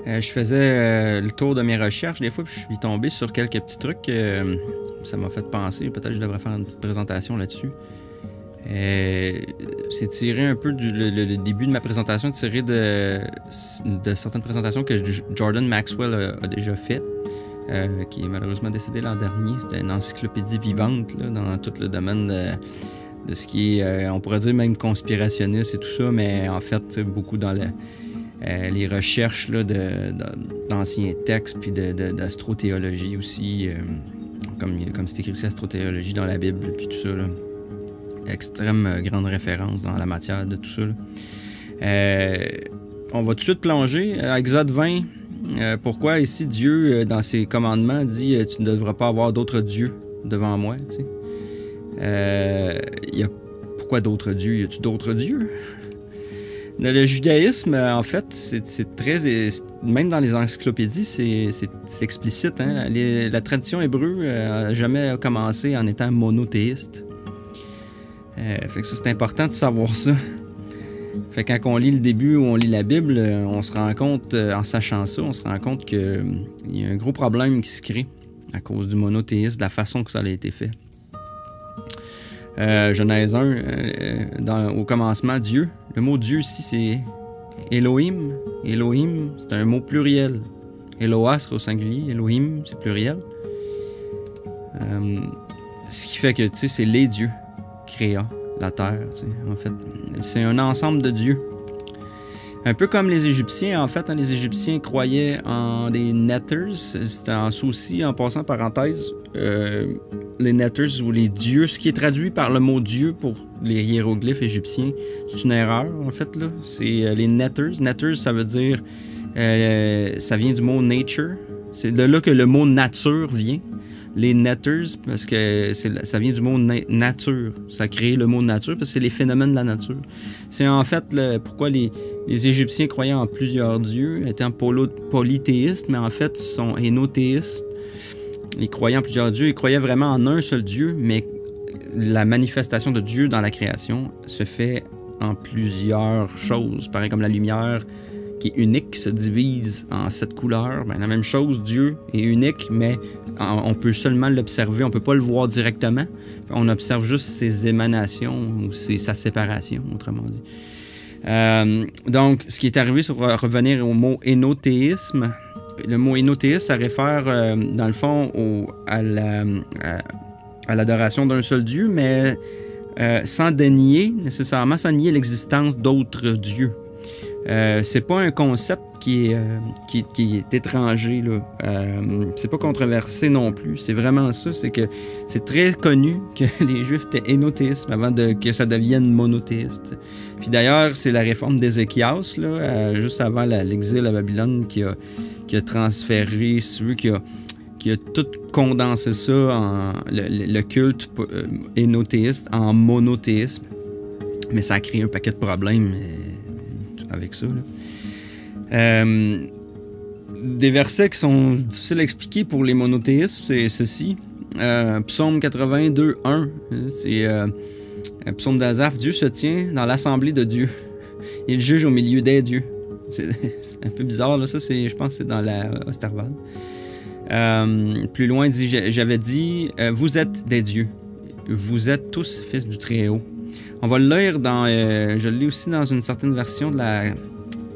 Je faisais le tour de mes recherches des fois, puis je suis tombé sur quelques petits trucs. Ça m'a fait penser, peut-être que je devrais faire une petite présentation là-dessus. C'est tiré un peu le début de ma présentation, tiré de certaines présentations que Jordan Maxwell a déjà faites, qui est malheureusement décédé l'an dernier. C'était une encyclopédie vivante là, dans tout le domaine de ce qui est, on pourrait dire même conspirationniste et tout ça, mais en fait, beaucoup dans les recherches là, d'anciens textes, puis d'astro-théologie aussi, comme c'est écrit ici, astro-théologie dans la Bible, puis tout ça, là. Extrême grande référence dans la matière de tout ça, là. On va tout de suite plonger à Exode 20. Pourquoi ici Dieu, dans ses commandements, dit « Tu ne devras pas avoir d'autres dieux devant moi », tu sais. Pourquoi d'autres dieux? Y a-tu d'autres dieux? Dans le judaïsme, en fait, c'est très... Même dans les encyclopédies, c'est explicite. Hein? La tradition hébreu n'a jamais commencé en étant monothéiste. Fait que ça, c'est important de savoir ça. Fait que quand on lit le début ou on lit la Bible, on se rend compte, en sachant ça, on se rend compte qu'il y a un gros problème qui se crée à cause du monothéisme, de la façon que ça a été fait. Genèse 1, au commencement, Dieu. Le mot Dieu ici, c'est Elohim. Elohim, c'est un mot pluriel. Eloah serait au singulier, Elohim, c'est pluriel. Ce qui fait que, tu sais, c'est les dieux créa la terre, tu sais, en fait. C'est un ensemble de dieux. Un peu comme les Égyptiens, en fait, hein, les Égyptiens croyaient en des netters. C'était en souci, en passant parenthèse, les netters ou les dieux, ce qui est traduit par le mot Dieu pour les hiéroglyphes égyptiens, c'est une erreur, en fait, là. C'est les netters. Netters, ça veut dire, ça vient du mot nature. C'est de là que le mot nature vient. Les netters, parce que ça vient du mot nature. Ça a créé le mot nature, parce que c'est les phénomènes de la nature. C'est en fait pourquoi les Égyptiens croyaient en plusieurs dieux, étant polythéistes, mais en fait, ils sont hénothéistes. Ils croyaient en plusieurs dieux, ils croyaient vraiment en un seul Dieu, mais la manifestation de Dieu dans la création se fait en plusieurs choses. Pareil comme la lumière, qui est unique, se divise en 7 couleurs. Ben, la même chose, Dieu est unique, mais on peut seulement l'observer, on ne peut pas le voir directement. On observe juste ses émanations ou sa séparation, autrement dit. Donc, ce qui est arrivé, c'est revenir au mot hénothéisme. Le mot hénothéisme, ça réfère, dans le fond, à l'adoration d'un seul Dieu, mais sans nécessairement nier l'existence d'autres dieux. C'est pas un concept qui est étranger, là. C'est pas controversé non plus. C'est vraiment ça. C'est que c'est très connu que les Juifs étaient hénothéistes avant que ça devienne monothéiste. Puis d'ailleurs, c'est la réforme d'Ézéchias, là, juste avant l'exil à Babylone, qui a transféré, si tu veux, qui a tout condensé ça, le culte hénothéiste, en monothéisme. Mais ça a créé un paquet de problèmes avec ça, là. Des versets qui sont difficiles à expliquer pour les monothéistes, c'est ceci. Psaume 82, 1. C'est psaume d'Asaph. Dieu se tient dans l'assemblée de Dieu. Il juge au milieu des dieux. C'est un peu bizarre, là. Ça, je pense que c'est dans la Osterwald. Plus loin, il dit, j'avais dit, vous êtes des dieux. Vous êtes tous fils du Très-Haut. On va le lire je le lis aussi dans une certaine version de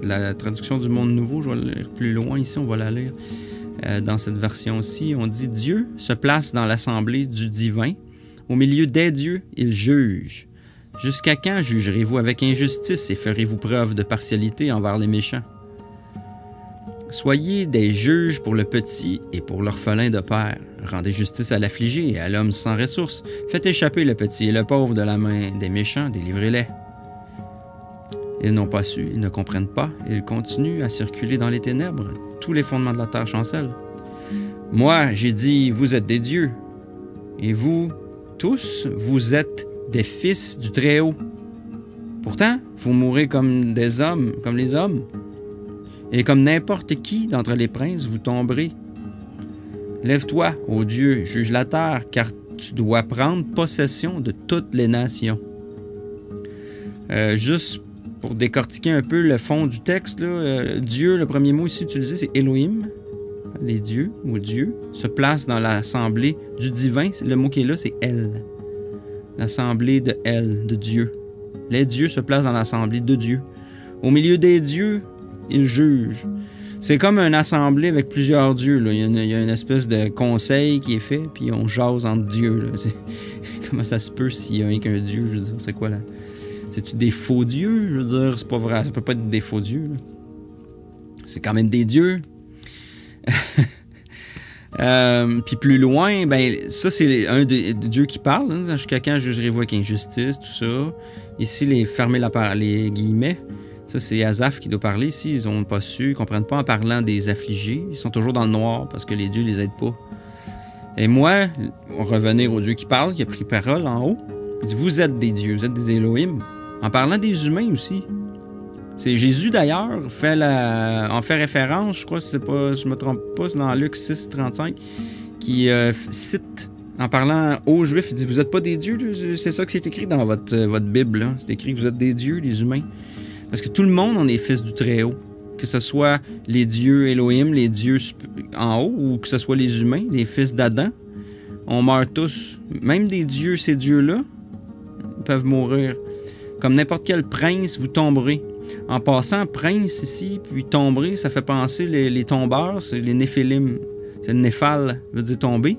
la traduction du Monde Nouveau. Je vais le lire plus loin ici, on va la lire dans cette version-ci. On dit « Dieu se place dans l'assemblée du divin. Au milieu des dieux, il juge. Jusqu'à quand jugerez-vous avec injustice et ferez-vous preuve de partialité envers les méchants? Soyez des juges pour le petit et pour l'orphelin de père. Rendez justice à l'affligé et à l'homme sans ressources. Faites échapper le petit et le pauvre de la main des méchants, délivrez-les. » Ils n'ont pas su, ils ne comprennent pas, ils continuent à circuler dans les ténèbres. Tous les fondements de la terre chancellent. Moi, j'ai dit, vous êtes des dieux. Et vous, tous, vous êtes des fils du Très-Haut. Pourtant, vous mourrez comme des hommes, comme les hommes. Et comme n'importe qui d'entre les princes, vous tomberez. Lève-toi, ô Dieu, juge la terre, car tu dois prendre possession de toutes les nations. Juste pour décortiquer un peu le fond du texte, là, Dieu, le premier mot ici utilisé, c'est Elohim. Les dieux, ou Dieu, se placent dans l'assemblée du divin. Le mot qui est là, c'est El. L'assemblée de El, de Dieu. Les dieux se placent dans l'assemblée de Dieu. Au milieu des dieux, ils jugent. C'est comme une assemblée avec plusieurs dieux. Là. Il y a une espèce de conseil qui est fait, puis on jase entre dieux. Comment ça se peut s'il y a rien qu'un dieu? Je veux dire, c'est quoi là? C'est-tu des faux dieux? Je veux dire, c'est pas vrai. Ça peut pas être des faux dieux. Là. C'est quand même des dieux. Puis plus loin, ben ça c'est un des dieux qui parle. Hein, jusqu'à quand jugerez-vous avec injustice, tout ça. Ici, fermer les guillemets. Ça, c'est Asaph qui doit parler ici. Ils n'ont pas su, ils ne comprennent pas en parlant des affligés. Ils sont toujours dans le noir parce que les dieux ne les aident pas. Et moi, on va revenir au Dieu qui parle, qui a pris parole en haut. Il dit, vous êtes des dieux, vous êtes des Elohim. En parlant des humains aussi. C'est Jésus d'ailleurs, en fait référence, je crois, je me trompe pas, c'est dans Luc 6, 35, qui cite, en parlant aux Juifs, il dit, vous n'êtes pas des dieux, c'est ça que c'est écrit dans votre Bible. Là. C'est écrit que vous êtes des dieux, les humains. Parce que tout le monde, on est fils du Très-Haut. Que ce soit les dieux Elohim, les dieux en haut, ou que ce soit les humains, les fils d'Adam, on meurt tous. Même des dieux, ces dieux-là, peuvent mourir. Comme n'importe quel prince, vous tomberez. En passant, prince ici, puis tomber, ça fait penser les tombeurs, c'est les néphilim. C'est le néphal, veut dire tomber.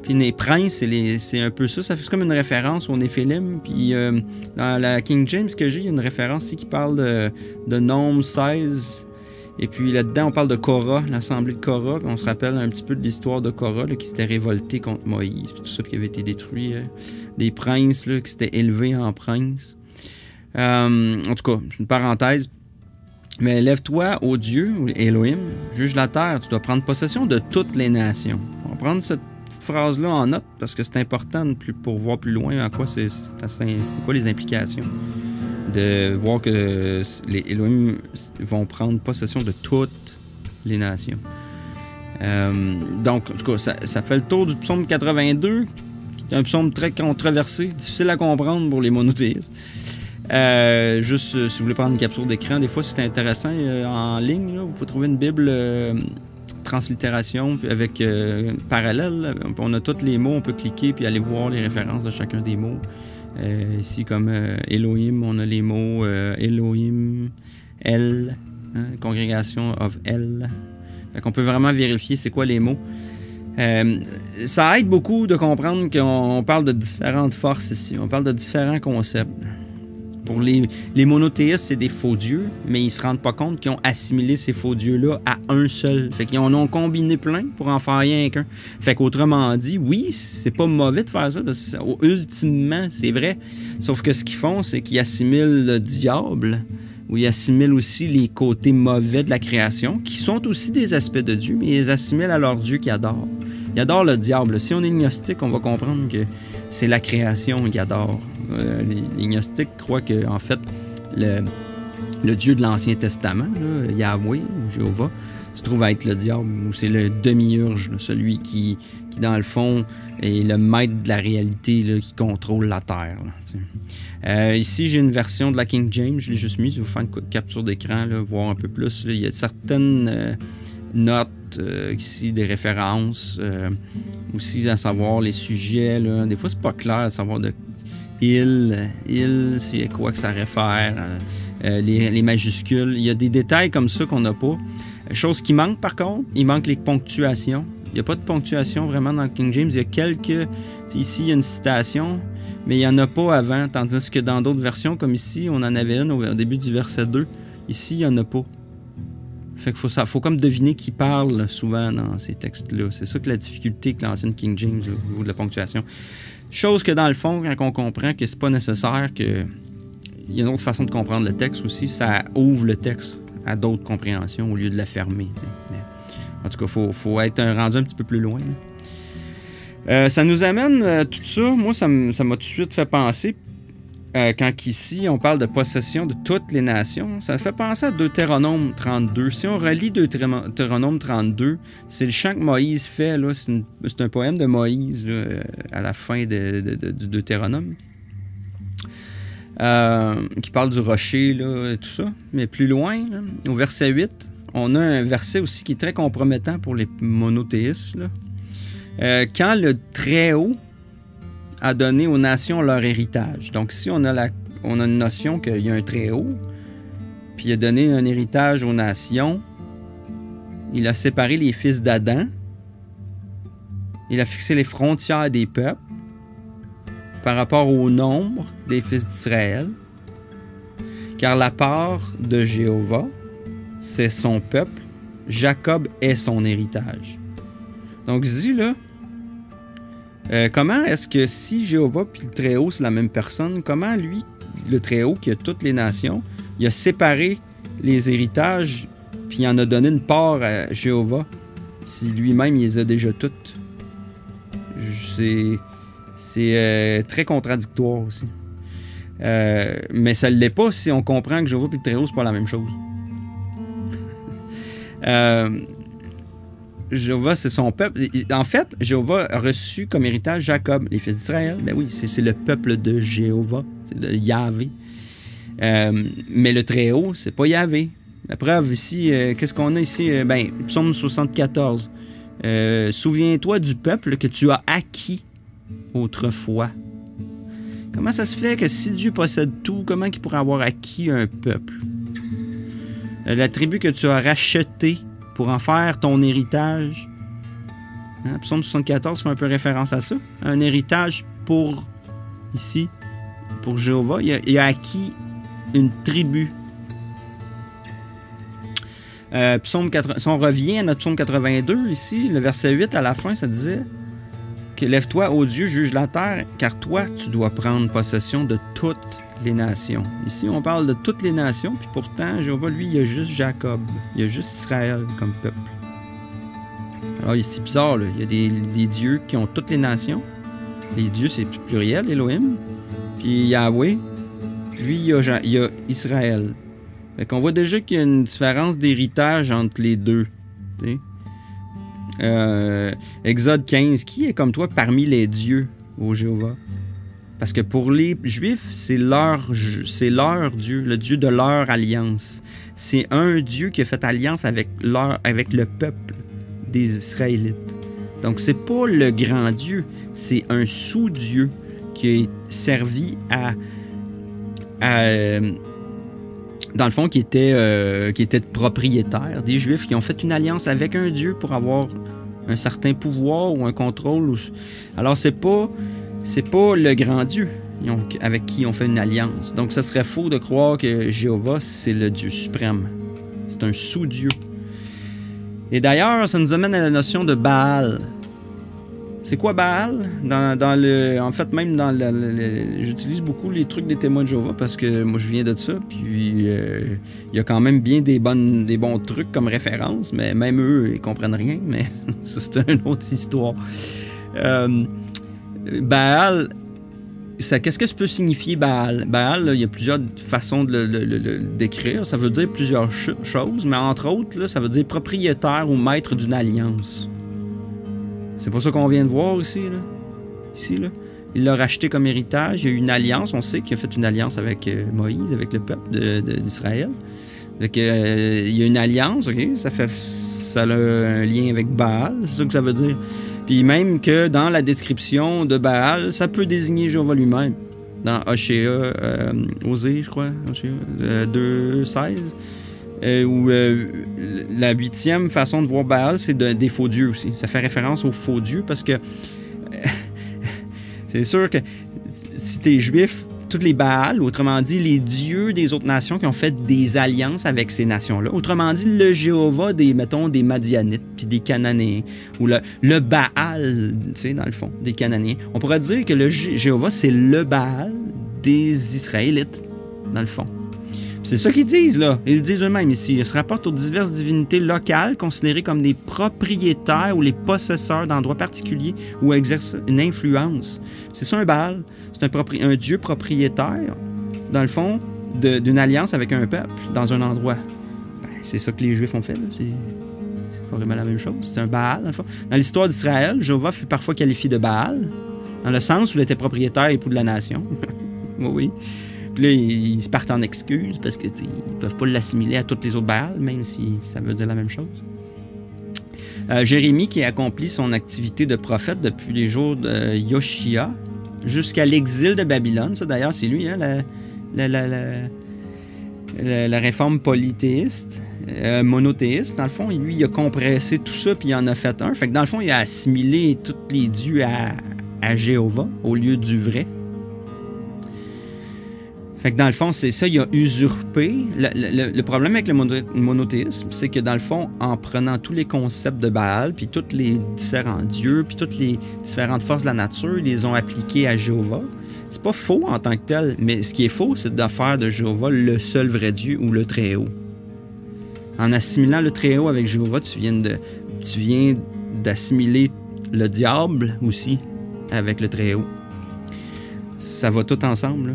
Puis les princes, c'est un peu ça. Ça fait comme une référence aux néphilim. Puis dans la King James que j'ai, il y a une référence ici qui parle de nombre 16. Et puis là-dedans, on parle de Korah, l'assemblée de Korah. Puis on se rappelle un petit peu de l'histoire de Korah là, qui s'était révolté contre Moïse. Puis tout ça, puis qui avait été détruit. Des princes là, qui s'étaient élevés en princes. En tout cas, c'est une parenthèse. Mais lève-toi, ô Dieu, Elohim, juge la terre. Tu dois prendre possession de toutes les nations. On va prendre cette petite phrase-là en note parce que c'est important pour voir plus loin en quoi c'est quoi les implications. De voir que les Elohim vont prendre possession de toutes les nations. Donc, en tout cas, ça fait le tour du psaume 82. C'est un psaume très controversé, difficile à comprendre pour les monothéistes. Juste, si vous voulez prendre une capture d'écran, des fois c'est intéressant en ligne. Là, vous pouvez trouver une Bible translittération avec parallèle. On a tous les mots, on peut cliquer puis aller voir les références de chacun des mots. Ici, comme Elohim, on a les mots Elohim, El, hein, congrégation of El. Fait qu'on peut vraiment vérifier c'est quoi les mots. Ça aide beaucoup de comprendre qu'on parle de différentes forces ici. On parle de différents concepts. Pour les monothéistes, c'est des faux dieux, mais ils se rendent pas compte qu'ils ont assimilé ces faux dieux-là à un seul. Fait qu'ils en ont combiné plein pour en faire rien qu'un. Fait qu'autrement dit, oui, c'est pas mauvais de faire ça, parce que ultimement, c'est vrai. Sauf que ce qu'ils font, c'est qu'ils assimilent le diable, ou ils assimilent aussi les côtés mauvais de la création, qui sont aussi des aspects de Dieu, mais ils les assimilent à leur Dieu qu'ils adorent. Ils adorent le diable. Si on est gnostique, on va comprendre que c'est la création qu'ils adorent. Les gnostiques croient que, en fait, le Dieu de l'Ancien Testament, là, Yahweh ou Jéhovah, se trouve à être le diable, ou c'est le demi-urge, là, celui qui, dans le fond, est le maître de la réalité, là, qui contrôle la terre. Là, ici, j'ai une version de la King James, je l'ai juste mise, je vais vous faire une capture d'écran, là, voir un peu plus. Là. Il y a certaines notes ici, des références, aussi à savoir les sujets. Là. Des fois, c'est pas clair à savoir de il, c'est à quoi que ça réfère, les majuscules. Il y a des détails comme ça qu'on n'a pas. Chose qui manque par contre, il manque les ponctuations. Il n'y a pas de ponctuation vraiment dans le King James. Il y a quelques... Ici, il y a une citation, mais il n'y en a pas avant. Tandis que dans d'autres versions, comme ici, on en avait une au début du verset 2. Ici, il n'y en a pas. Fait qu'il faut comme deviner qui parle souvent dans ces textes-là. C'est ça que la difficulté avec l'ancienne King James, là, au niveau de la ponctuation. Chose que dans le fond, quand on comprend que c'est pas nécessaire, que il y a une autre façon de comprendre le texte aussi, ça ouvre le texte à d'autres compréhensions au lieu de la fermer. Mais, en tout cas, faut être rendu un petit peu plus loin. Ça nous amène tout ça. Moi, ça m'a tout de suite fait penser, quand ici on parle de possession de toutes les nations, ça me fait penser à Deutéronome 32. Si on relit Deutéronome 32, c'est le chant que Moïse fait. Là, c'est un poème de Moïse là, à la fin du Deutéronome. qui parle du rocher, là, et tout ça. Mais plus loin, là, au verset 8, on a un verset aussi qui est très compromettant pour les monothéistes. Là. Quand le Très-Haut a donné aux nations leur héritage. Donc, si on a une notion qu'il y a un Très-Haut, puis il a donné un héritage aux nations, il a séparé les fils d'Adam, il a fixé les frontières des peuples par rapport au nombre des fils d'Israël, car la part de Jéhovah, c'est son peuple, Jacob est son héritage. Donc, je dis là, comment est-ce que si Jéhovah puis le Très-Haut, c'est la même personne, comment lui, le Très-Haut, qui a toutes les nations, il a séparé les héritages puis il en a donné une part à Jéhovah si lui-même il les a déjà toutes? C'est très contradictoire aussi. Mais ça ne l'est pas si on comprend que Jéhovah et le Très-Haut, c'est pas la même chose. Jéhovah, c'est son peuple. En fait, Jéhovah a reçu comme héritage Jacob, les fils d'Israël. Ben oui, c'est le peuple de Jéhovah, c'est le Yahvé. Mais le Très-Haut, c'est pas Yahvé. La preuve ici, qu'est-ce qu'on a ici? Psaume 74. Souviens-toi du peuple que tu as acquis autrefois. Comment ça se fait que si Dieu possède tout, comment il pourrait avoir acquis un peuple? La tribu que tu as rachetée pour en faire ton héritage. Hein? Psaume 74 fait un peu référence à ça. Un héritage pour, ici, pour Jéhovah. Il a acquis une tribu. Si on revient à notre psaume 82, ici, le verset 8 à la fin, ça disait que lève-toi, ô Dieu, juge la terre, car toi, tu dois prendre possession de toutes les nations. Ici, on parle de toutes les nations, puis pourtant, Jéhovah, lui, il y a juste Jacob. Il y a juste Israël comme peuple. Alors, c'est bizarre, là. Il y a des dieux qui ont toutes les nations. Les dieux, c'est pluriel, Elohim. Puis Yahweh, lui, il y a Israël. Fait qu'on voit déjà qu'il y a une différence d'héritage entre les deux. Exode 15, qui est comme toi parmi les dieux, ô Jéhovah? Parce que pour les Juifs, c'est leur Dieu, le Dieu de leur alliance. C'est un Dieu qui a fait alliance avec le peuple des Israélites. Donc, c'est pas le grand Dieu, c'est un sous-Dieu qui est servi dans le fond, qui était propriétaire des Juifs, qui ont fait une alliance avec un Dieu pour avoir un certain pouvoir ou un contrôle. Alors, c'est pas le grand Dieu avec qui on fait une alliance. Donc, ça serait faux de croire que Jéhovah, c'est le Dieu suprême. C'est un sous-Dieu. Et d'ailleurs, ça nous amène à la notion de Baal. C'est quoi Baal? En fait, même j'utilise beaucoup les trucs des témoins de Jéhovah parce que moi, je viens de ça. Puis, il y a quand même bien des bons trucs comme référence, mais même eux, ils comprennent rien. Mais ça, c'est une autre histoire. Baal, qu'est-ce que ça peut signifier Baal? Baal, là, il y a plusieurs façons de le décrire. Ça veut dire plusieurs choses, mais entre autres, là, ça veut dire propriétaire ou maître d'une alliance. C'est pas ça qu'on vient de voir ici, là. Ici, là. Il l'a racheté comme héritage. Il y a eu une alliance. On sait qu'il a fait une alliance avec Moïse, avec le peuple d'Israël. Il y a une alliance, OK? Ça a un lien avec Baal. C'est ça que ça veut dire. Puis même que dans la description de Baal, ça peut désigner Jéhovah lui-même. Dans Oshéa, Osée, je crois, Oshéa 2.16. Où la 8e façon de voir Baal, c'est des faux dieux aussi. Ça fait référence aux faux dieux parce que c'est sûr que si t'es juif, tous les Baals, autrement dit les dieux des autres nations qui ont fait des alliances avec ces nations-là, autrement dit le Jéhovah des Madianites puis des Cananéens, ou le Baal, tu sais, dans le fond, des Cananéens. On pourrait dire que le Jéhovah, c'est le Baal des Israélites, dans le fond. C'est ça qu'ils disent, là. Ils le disent eux-mêmes ici. Ils se rapportent aux diverses divinités locales considérées comme des propriétaires ou les possesseurs d'endroits particuliers où exercent une influence. C'est ça un Baal. C'est un dieu propriétaire, dans le fond, d'une alliance avec un peuple dans un endroit. C'est ça que les Juifs ont fait, là. C'est vraiment la même chose. C'est un Baal, dans le fond. Dans l'histoire d'Israël, Jéhovah fut parfois qualifié de Baal, dans le sens où il était propriétaire et époux de la nation. Oui. Puis là, ils se partent en excuses parce qu'ils ne peuvent pas l'assimiler à toutes les autres Baals, même si ça veut dire la même chose. Jérémie qui accomplit son activité de prophète depuis les jours de Yoshia jusqu'à l'exil de Babylone. Ça, d'ailleurs, c'est lui, hein, la réforme polythéiste, monothéiste. Dans le fond, lui, il a compressé tout ça puis il en a fait un. Fait que dans le fond, il a assimilé tous les dieux à Jéhovah au lieu du vrai. Fait que dans le fond, c'est ça, il a usurpé. Le problème avec le monothéisme, c'est que dans le fond, en prenant tous les concepts de Baal, puis tous les différents dieux, puis toutes les différentes forces de la nature, ils les ont appliqués à Jéhovah. C'est pas faux en tant que tel, mais ce qui est faux, c'est de faire de Jéhovah le seul vrai Dieu ou le Très-Haut. En assimilant le Très-Haut avec Jéhovah, tu viens d'assimiler le diable aussi avec le Très-Haut. Ça va tout ensemble, là.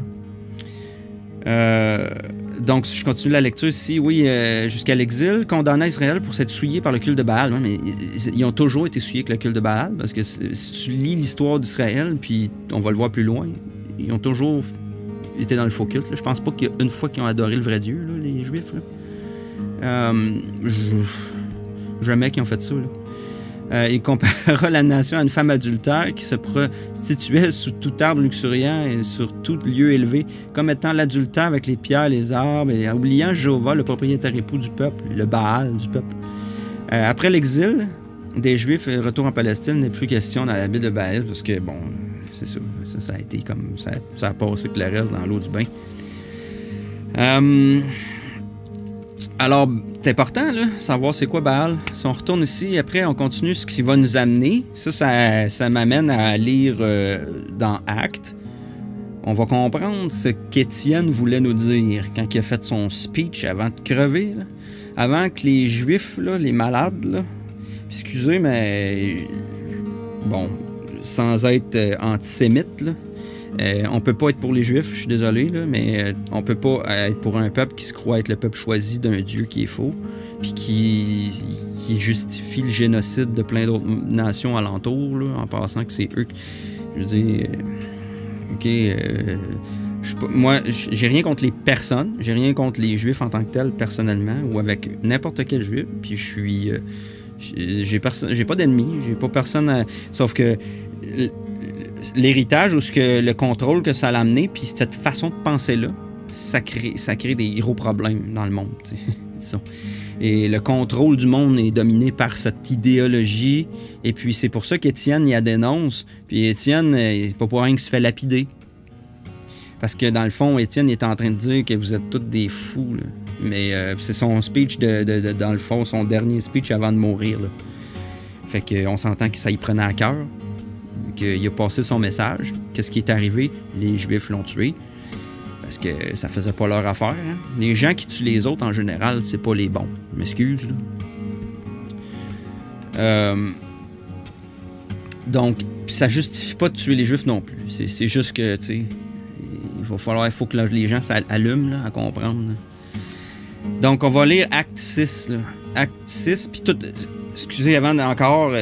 Donc, si je continue la lecture ici, oui, jusqu'à l'exil, condamna Israël pour s'être souillé par le culte de Baal. Ouais, mais ils ont toujours été souillés avec le culte de Baal, parce que si tu lis l'histoire d'Israël, puis on va le voir plus loin, ils ont toujours été dans le faux culte. Là. Je pense pas qu'il y a une fois qu'ils ont adoré le vrai Dieu, là, les Juifs. Là. Jamais qu'ils ont fait ça. Là. Il comparera la nation à une femme adultère qui se prostituait sous tout arbre luxuriant et sur tout lieu élevé, comme étant l'adultère avec les pierres, les arbres, et oubliant Jéhovah, le propriétaire époux du peuple, le Baal du peuple. Après l'exil des Juifs et retour en Palestine, n'est plus question dans la Bible de Baal, parce que, bon, c'est ça, ça a été comme ça a passé que le reste dans l'eau du bain. Alors, c'est important, là, savoir c'est quoi Baal. Si on retourne ici, après, on continue ce qui va nous amener. Ça m'amène à lire dans Actes. On va comprendre ce qu'Étienne voulait nous dire quand il a fait son speech avant de crever. Là. Avant que les Juifs, là, les malades, là, excusez, mais bon, sans être antisémite, là, on peut pas être pour les Juifs, je suis désolé, là, mais on peut pas être pour un peuple qui se croit être le peuple choisi d'un Dieu qui est faux, puis qui justifie le génocide de plein d'autres nations alentours, là, en passant que c'est eux. Je veux dire, moi, j'ai rien contre les personnes, j'ai rien contre les Juifs en tant que tels, personnellement, ou avec n'importe quel Juif, puis je suis... j'ai pas d'ennemis, j'ai pas personne sauf que l'héritage ou le contrôle que ça a amené, puis cette façon de penser-là, ça crée des gros problèmes dans le monde. Disons. Et le contrôle du monde est dominé par cette idéologie, et puis c'est pour ça qu'Étienne y a dénonce. Puis Étienne, c'est pas pour rien qu'il se fait lapider. Parce que dans le fond, Étienne est en train de dire que vous êtes tous des fous. Là. Mais c'est son speech, dans le fond, son dernier speech avant de mourir. Là. Fait qu'on s'entend que ça y prenait à cœur. Qu'il a passé son message. Qu'est-ce qui est arrivé? Les Juifs l'ont tué. Parce que ça faisait pas leur affaire. Hein? Les gens qui tuent les autres, en général, c'est pas les bons. Je m'excuse, là. Donc, ça justifie pas de tuer les Juifs non plus. C'est juste que, tu sais, il faut que les gens s'allument là, à comprendre. Là. Donc, on va lire Acte 6. Là. Acte 6, puis tout... Excusez, avant encore,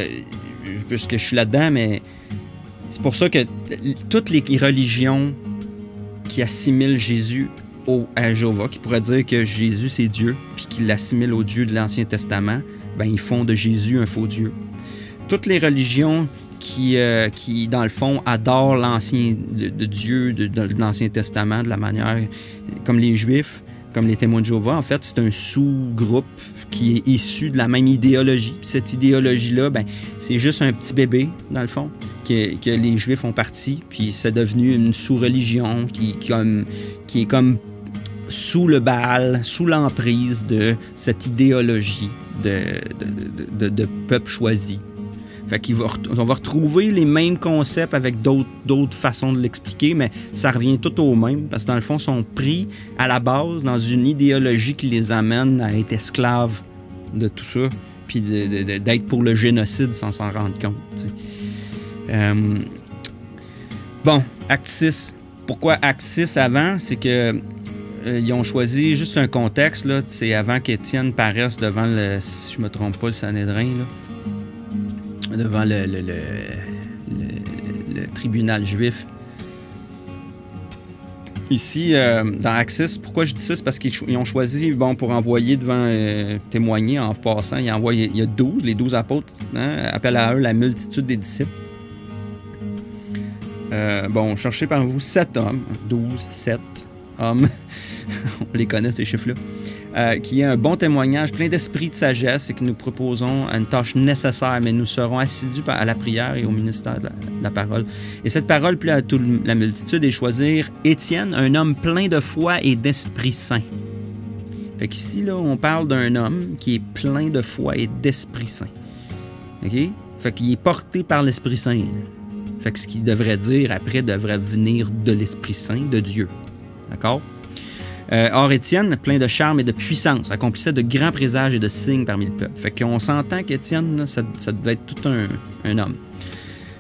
puisque je suis là-dedans, mais c'est pour ça que toutes les religions qui assimilent Jésus à Jéhovah, qui pourraient dire que Jésus, c'est Dieu, puis qu'ils l'assimilent au Dieu de l'Ancien Testament, ben ils font de Jésus un faux Dieu. Toutes les religions qui dans le fond, adorent l'ancien de Dieu de l'Ancien Testament de la manière, comme les Juifs, comme les témoins de Jéhovah, en fait, c'est un sous-groupe qui est issu de la même idéologie. Puis cette idéologie-là, ben, c'est juste un petit bébé, dans le fond, que les Juifs font partie. Puis c'est devenu une sous-religion qui est comme sous le Baal, sous l'emprise de cette idéologie de peuple choisi. Fait on va retrouver les mêmes concepts avec d'autres façons de l'expliquer, mais ça revient tout au même, parce que dans le fond, ils sont pris à la base dans une idéologie qui les amène à être esclaves de tout ça, puis d'être pour le génocide sans s'en rendre compte. Bon, Acte 6. Pourquoi Acte 6 avant? C'est que ils ont choisi juste un contexte, là, c'est avant qu'Étienne paraisse devant le, si je me trompe pas, le Sanhédrin, là. Devant le tribunal juif. Ici, dans Axis, pourquoi je dis ça? C'est parce qu'ils ont choisi, bon, pour envoyer devant témoigner en passant, il y a 12, les 12 apôtres, hein, appellent à eux la multitude des disciples. Bon, cherchez par vous 7 hommes, 12, 7 hommes, on les connaît ces chiffres-là, qui est un bon témoignage, plein d'esprit de sagesse et que nous proposons une tâche nécessaire, mais nous serons assidus à la prière et au ministère de la parole. Et cette parole plaît à toute la multitude et choisir Étienne, un homme plein de foi et d'Esprit Saint. Fait qu'ici, là, on parle d'un homme qui est plein de foi et d'Esprit Saint. OK? Fait qu'il est porté par l'Esprit Saint. Fait que ce qu'il devrait dire après devrait venir de l'Esprit Saint, de Dieu. D'accord? Or, Étienne, plein de charme et de puissance, accomplissait de grands présages et de signes parmi le peuple. Fait qu'on s'entend qu'Étienne, ça devait être tout un homme.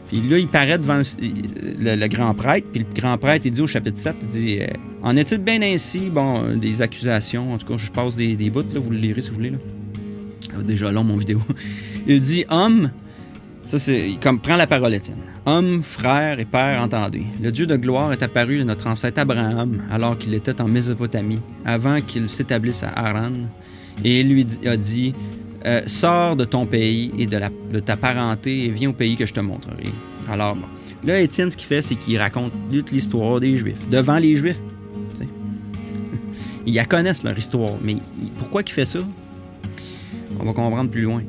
Puis là, il paraît devant le grand prêtre, puis le grand prêtre, il dit au chapitre 7, il dit « En est-il bien ainsi? » Bon, des accusations, en tout cas, je passe des bouts, là, vous le lirez si vous voulez. Là. Déjà long, mon vidéo. Il dit « Homme, ça c'est, comme prend la parole, Étienne. Homme, frère et père, entendez. Le Dieu de gloire est apparu à notre ancêtre Abraham alors qu'il était en Mésopotamie, avant qu'il s'établisse à Haran, et il lui a dit sors de ton pays et de ta parenté et viens au pays que je te montrerai. Alors, bon. Là, Étienne, ce qu'il fait, c'est qu'il raconte toute l'histoire des Juifs, devant les Juifs. T'sais. Ils la connaissent, leur histoire, mais pourquoi il fait ça? On va comprendre plus loin.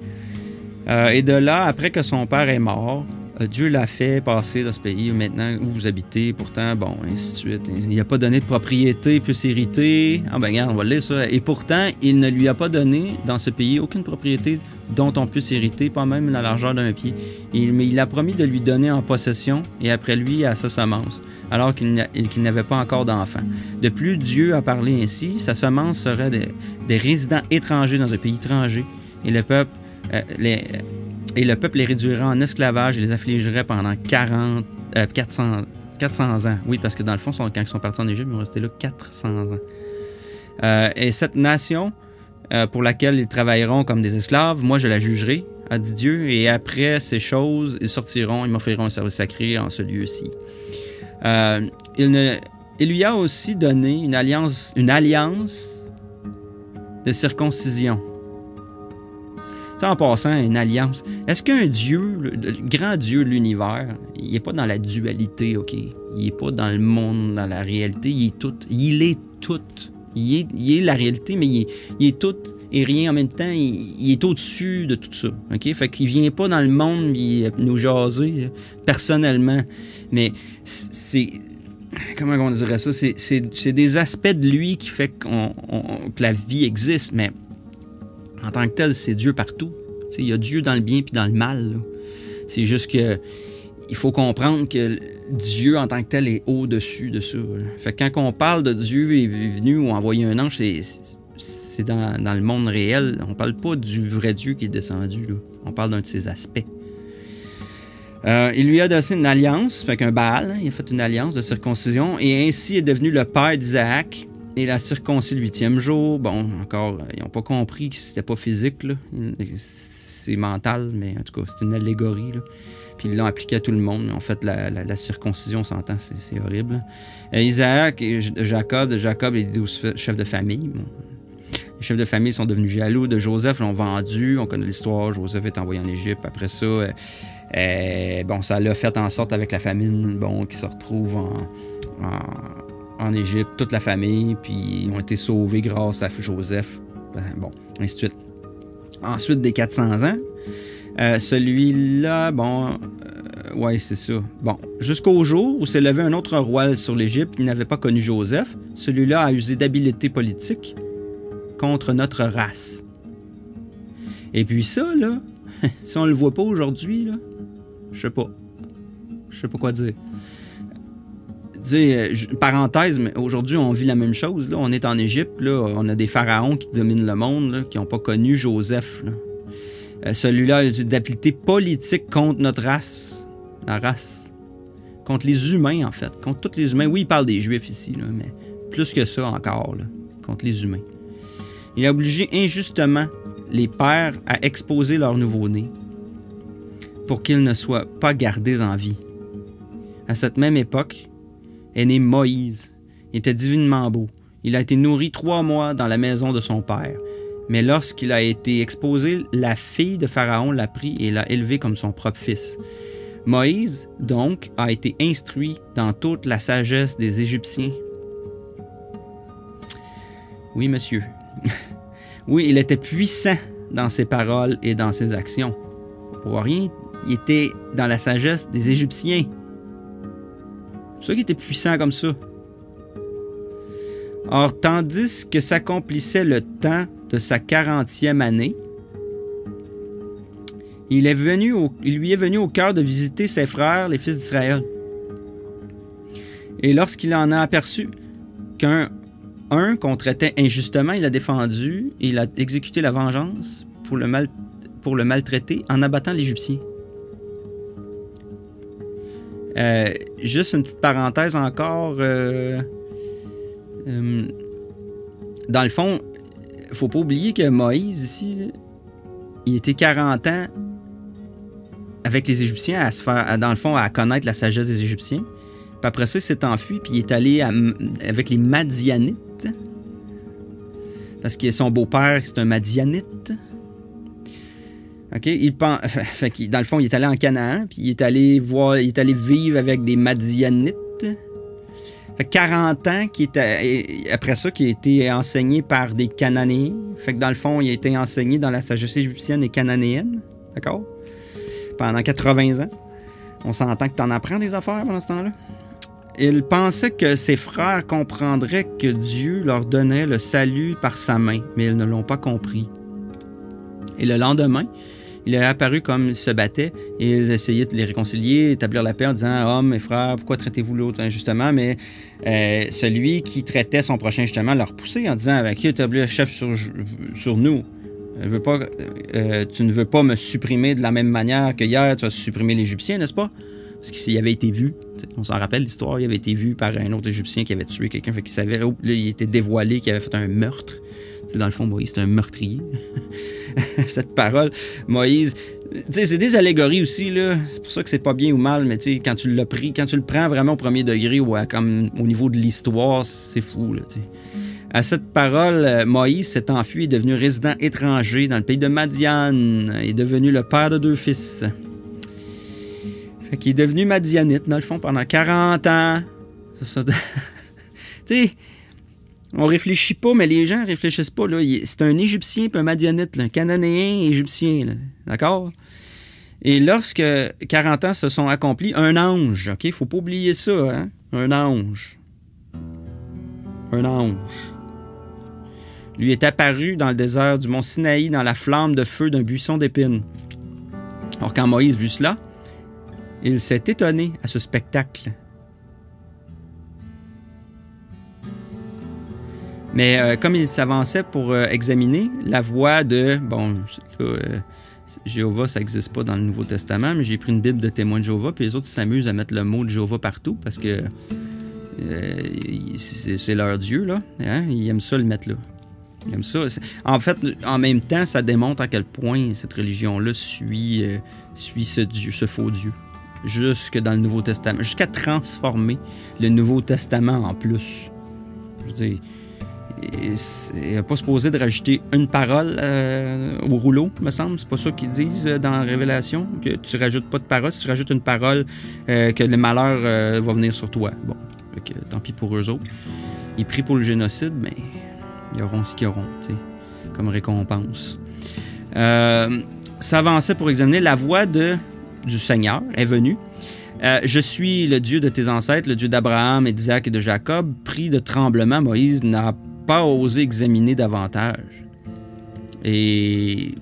Et de là, après que son père est mort, Dieu l'a fait passer dans ce pays maintenant où vous habitez, pourtant, bon, ainsi de suite. Il n'a pas donné de propriété, puisse hériter. Ah ben regarde, on va le lire ça. Et pourtant, il ne lui a pas donné dans ce pays aucune propriété dont on puisse hériter, pas même la largeur d'un pied. Mais il a promis de lui donner en possession et après lui à sa semence, alors qu'il n'avait pas encore d'enfant. De plus, Dieu a parlé ainsi, sa semence serait des résidents étrangers dans un pays étranger et le peuple les réduirait en esclavage et les affligerait pendant 400 ans. Oui, parce que dans le fond, quand ils sont partis en Égypte, ils ont resté là 400 ans. Et cette nation, pour laquelle ils travailleront comme des esclaves, moi je la jugerai, a dit Dieu, et après ces choses, ils sortiront, ils m'offriront un service sacré en ce lieu-ci. Il lui a aussi donné une alliance de circoncision. Ça, en passant, une alliance. Est-ce qu'un Dieu, le grand Dieu de l'univers, il n'est pas dans la dualité, OK? Il n'est pas dans le monde, dans la réalité, il est tout. Il est tout. Il est la réalité, mais il est tout et rien en même temps. Il est au-dessus de tout ça, OK? Fait qu'il ne vient pas dans le monde nous jaser personnellement, mais c'est... Comment on dirait ça? C'est des aspects de lui qui fait que la vie existe, mais en tant que tel, c'est Dieu partout. Il y a Dieu dans le bien puis dans le mal. C'est juste que il faut comprendre que Dieu en tant que tel est au-dessus de ça. Là. Fait que quand on parle de Dieu est venu ou envoyé un ange, c'est dans le monde réel. On parle pas du vrai Dieu qui est descendu. Là. On parle d'un de ses aspects. Il lui a donné une alliance, fait qu'un Baal, hein, il a fait une alliance de circoncision et ainsi est devenu le père d'Isaac. Et la circoncis le 8e jour, bon, encore, ils n'ont pas compris que c'était pas physique, là. C'est mental, mais en tout cas, c'est une allégorie, là. Puis ils l'ont appliqué à tout le monde. En fait, la circoncision, on s'entend, c'est horrible. Isaac et Jacob, les 12 chefs de famille. Bon. Les chefs de famille sont devenus jaloux de Joseph, l'ont vendu, on connaît l'histoire, Joseph est envoyé en Égypte. Après ça, bon, ça l'a fait en sorte avec la famine, bon, qui se retrouve en Égypte, toute la famille, puis ils ont été sauvés grâce à Joseph. Bon, ainsi de suite. Ensuite, des 400 ans, celui-là, bon, ouais, c'est ça. Bon, jusqu'au jour où s'est levé un autre roi sur l'Égypte, il n'avait pas connu Joseph. Celui-là a usé d'habileté politique contre notre race. Et puis ça, là, si on le voit pas aujourd'hui, là, je sais pas quoi dire. Parenthèse, mais aujourd'hui, on vit la même chose. Là. On est en Égypte, là, on a des pharaons qui dominent le monde, là, qui n'ont pas connu Joseph. Là. Celui-là a eu d'habileté politique contre notre race. La race. Contre les humains, en fait. Contre tous les humains. Oui, il parle des Juifs ici, là, mais plus que ça encore, là, contre les humains. Il a obligé injustement les pères à exposer leur nouveau-né pour qu'ils ne soient pas gardés en vie. À cette même époque, est né Moïse. Il était divinement beau. Il a été nourri 3 mois dans la maison de son père. Mais lorsqu'il a été exposé, la fille de Pharaon l'a pris et l'a élevé comme son propre fils. Moïse, donc, a été instruit dans toute la sagesse des Égyptiens. Oui, monsieur. Oui, il était puissant dans ses paroles et dans ses actions. Pour rien, il était dans la sagesse des Égyptiens. C'est pour ça qu'il était puissant comme ça. Or, tandis que s'accomplissait le temps de sa 40e année, il lui est venu au cœur de visiter ses frères, les fils d'Israël. Et lorsqu'il en a aperçu qu'un qu'on traitait injustement, il a défendu et il a exécuté la vengeance pour le maltraiter en abattant l'Égyptien. Juste une petite parenthèse encore. Dans le fond, il ne faut pas oublier que Moïse, ici, là, il était 40 ans avec les Égyptiens dans le fond, à connaître la sagesse des Égyptiens. Puis après ça, il s'est enfui, puis il est allé avec les Madianites. Parce que son beau-père, c'est un Madianite. OK? Dans le fond, il est allé en Canaan, puis il est allé vivre avec des Madianites. Fait que 40 ans, après ça, qui a été enseigné par des Cananéens. Fait que dans le fond, il a été enseigné dans la sagesse égyptienne et cananéenne. D'accord? Pendant 80 ans. On s'entend que tu en apprends des affaires pendant ce temps-là. Il pensait que ses frères comprendraient que Dieu leur donnait le salut par sa main, mais ils ne l'ont pas compris. Et le lendemain, il est apparu comme il se battait et ils essayaient de les réconcilier, établir la paix en disant « Hommes et frères, pourquoi traitez-vous l'autre injustement? » Mais celui qui traitait son prochain injustement leur poussait en disant « Qui établit le chef sur nous? Tu ne veux pas me supprimer de la même manière que hier, tu as supprimé l'Égyptien, n'est-ce pas? » Parce qu'il avait été vu, on s'en rappelle l'histoire, il avait été vu par un autre Égyptien qui avait tué quelqu'un, fait qu'il savait, là, il était dévoilé qu'il avait fait un meurtre. T'sais, dans le fond, Moïse, c'est un meurtrier. Cette parole, Moïse, c'est des allégories aussi, là. C'est pour ça que c'est pas bien ou mal, mais quand tu le prends vraiment au premier degré ou comme au niveau de l'histoire, c'est fou, là, t'sais. À cette parole, Moïse s'est enfui et est devenu résident étranger dans le pays de Madian. Il est devenu le père de 2 fils. Fait qu'il est devenu Madianite, dans le fond, pendant 40 ans. C'est ça. Tu sais, on réfléchit pas, mais les gens réfléchissent pas. Là. C'est un Égyptien puis un Madianite, là, un Cananéen égyptien. Là. D'accord? Et lorsque 40 ans se sont accomplis, un ange, OK? Faut pas oublier ça, hein? Un ange. Un ange. Lui est apparu dans le désert du mont Sinaï dans la flamme de feu d'un buisson d'épines. Or, quand Moïse vit cela, il s'est étonné à ce spectacle. Mais comme il s'avançait pour examiner la voix de... Bon, Jéhovah, ça n'existe pas dans le Nouveau Testament, mais j'ai pris une Bible de témoins de Jéhovah, puis les autres s'amusent à mettre le mot de Jéhovah partout, parce que c'est leur Dieu, là. Hein? Ils aiment ça le mettre là. Ils aiment ça. En fait, en même temps, ça démontre à quel point cette religion-là suit ce Dieu, ce faux Dieu. Jusque dans le Nouveau Testament, jusqu'à transformer le Nouveau Testament en plus. Je veux dire, il n'est pas supposé de rajouter une parole au rouleau, me semble. C'est pas ça qu'ils disent dans la Révélation, que tu rajoutes pas de parole. Si tu rajoutes une parole, que le malheur va venir sur toi. Bon, okay, tant pis pour eux autres. Ils prient pour le génocide, mais ils auront ce qu'ils auront, tu sais, comme récompense. S'avançait pour examiner la voix du Seigneur est venu. Je suis le Dieu de tes ancêtres, le Dieu d'Abraham et d'Isaac et de Jacob. Pris de tremblement, Moïse n'a pas osé examiner davantage. Et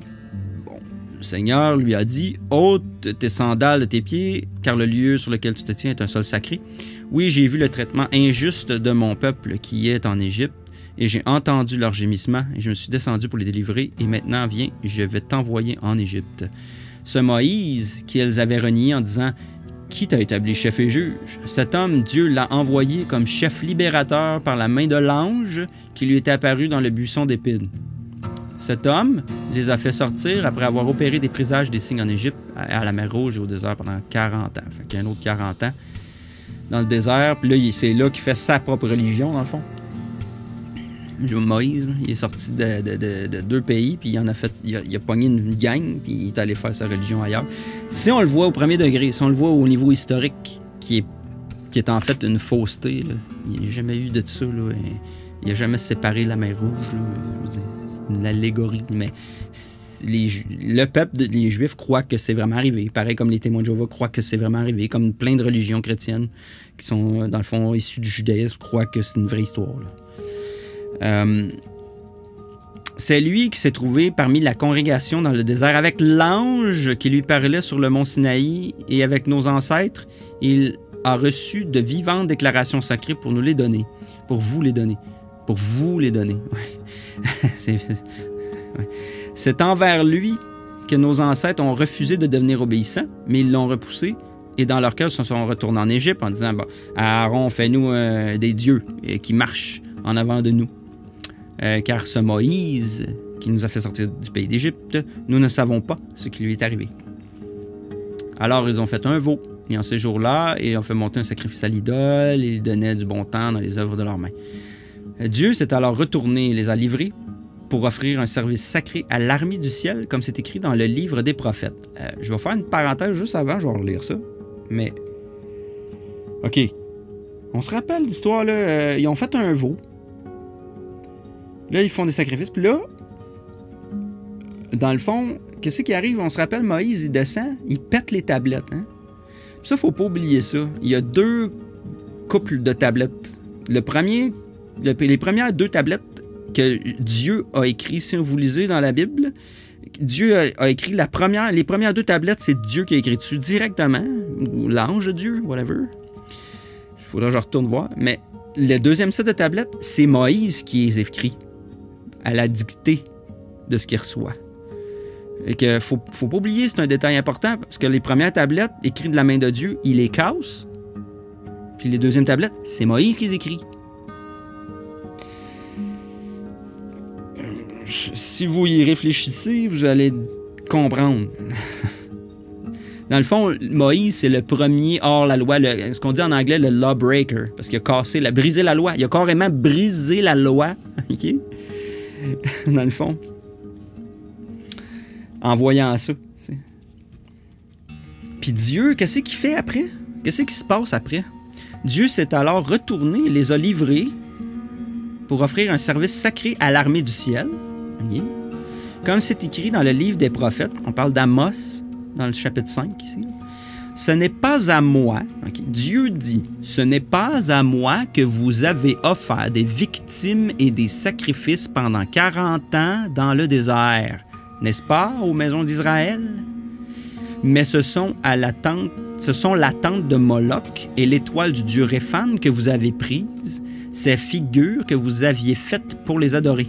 bon, le Seigneur lui a dit, ôte tes sandales de tes pieds, car le lieu sur lequel tu te tiens est un sol sacré. Oui, j'ai vu le traitement injuste de mon peuple qui est en Égypte, et j'ai entendu leurs gémissements, et je me suis descendu pour les délivrer, et maintenant, viens, je vais t'envoyer en Égypte. Ce Moïse qu'ils avaient renié en disant « Qui t'a établi chef et juge? » Cet homme, Dieu l'a envoyé comme chef libérateur par la main de l'ange qui lui était apparu dans le buisson d'épines. Cet homme les a fait sortir après avoir opéré des présages des signes en Égypte, à la mer Rouge et au désert pendant 40 ans. Fait qu'il y a un autre 40 ans dans le désert. Puis là, c'est là qu'il fait sa propre religion, dans le fond. Moïse, là, il est sorti de 2 pays, puis il a pogné une gang, puis il est allé faire sa religion ailleurs. Si on le voit au premier degré, si on le voit au niveau historique, qui est en fait une fausseté, là, il n'y a jamais eu de ça. Là, il n'a jamais séparé la mer Rouge. C'est une allégorie, mais le peuple, les Juifs croient que c'est vraiment arrivé. Pareil comme les témoins de Jéhovah croient que c'est vraiment arrivé, comme plein de religions chrétiennes qui sont, dans le fond, issues du judaïsme, croient que c'est une vraie histoire. Là. C'est lui qui s'est trouvé parmi la congrégation dans le désert avec l'ange qui lui parlait sur le mont Sinaï et avec nos ancêtres. Il a reçu de vivantes déclarations sacrées pour nous les donner, pour vous les donner, pour vous les donner. C'est envers lui que nos ancêtres ont refusé de devenir obéissants, mais ils l'ont repoussé. Et dans leur cœur, ils se sont retournés en Égypte en disant bon, Aaron, fais-nous des dieux qui marchent en avant de nous. Car ce Moïse qui nous a fait sortir du pays d'Égypte, nous ne savons pas ce qui lui est arrivé. Alors ils ont fait un veau, et en ces jours-là, ils ont fait monter un sacrifice à l'idole, et ils donnaient du bon temps dans les œuvres de leurs mains. Dieu s'est alors retourné et les a livrés pour offrir un service sacré à l'armée du ciel, comme c'est écrit dans le livre des prophètes. Je vais faire une parenthèse juste avant, je vais relire ça. Mais, OK. On se rappelle l'histoire, là, ils ont fait un veau. Là, ils font des sacrifices. Puis là, dans le fond, qu'est-ce qui arrive? On se rappelle, Moïse, il descend, il pète les tablettes. Hein? Puis ça, il ne faut pas oublier ça. Il y a 2 couples de tablettes. Les premières 2 tablettes que Dieu a écrites, si vous lisez dans la Bible, Dieu a écrit les premières 2 tablettes, c'est Dieu qui a écrit dessus directement, ou l'ange de Dieu, whatever. Il faudra que je retourne voir. Mais le deuxième set de tablettes, c'est Moïse qui les écrit à la dictée de ce qu'il reçoit. Et que faut pas oublier, c'est un détail important, parce que les premières tablettes, écrites de la main de Dieu, il les casse. Puis les deuxièmes tablettes, c'est Moïse qui les écrit. Si vous y réfléchissez, vous allez comprendre. Dans le fond, Moïse, c'est le premier hors la loi, ce qu'on dit en anglais le lawbreaker, parce qu'il a brisé la loi. Il a carrément brisé la loi, OK? Dans le fond, en voyant ça. T'sais. Puis Dieu, qu'est-ce qu'il fait après? Qu'est-ce qui se passe après? Dieu s'est alors retourné et les a livrés pour offrir un service sacré à l'armée du ciel. Okay? Comme c'est écrit dans le livre des prophètes, on parle d'Amos, dans le chapitre 5 ici. Ce n'est pas à moi, okay, Dieu dit, ce n'est pas à moi que vous avez offert des victimes et des sacrifices pendant 40 ans dans le désert, n'est-ce pas, aux maisons d'Israël? Mais ce sont la tente de Moloch et l'étoile du dieu Réphan que vous avez prises, ces figures que vous aviez faites pour les adorer.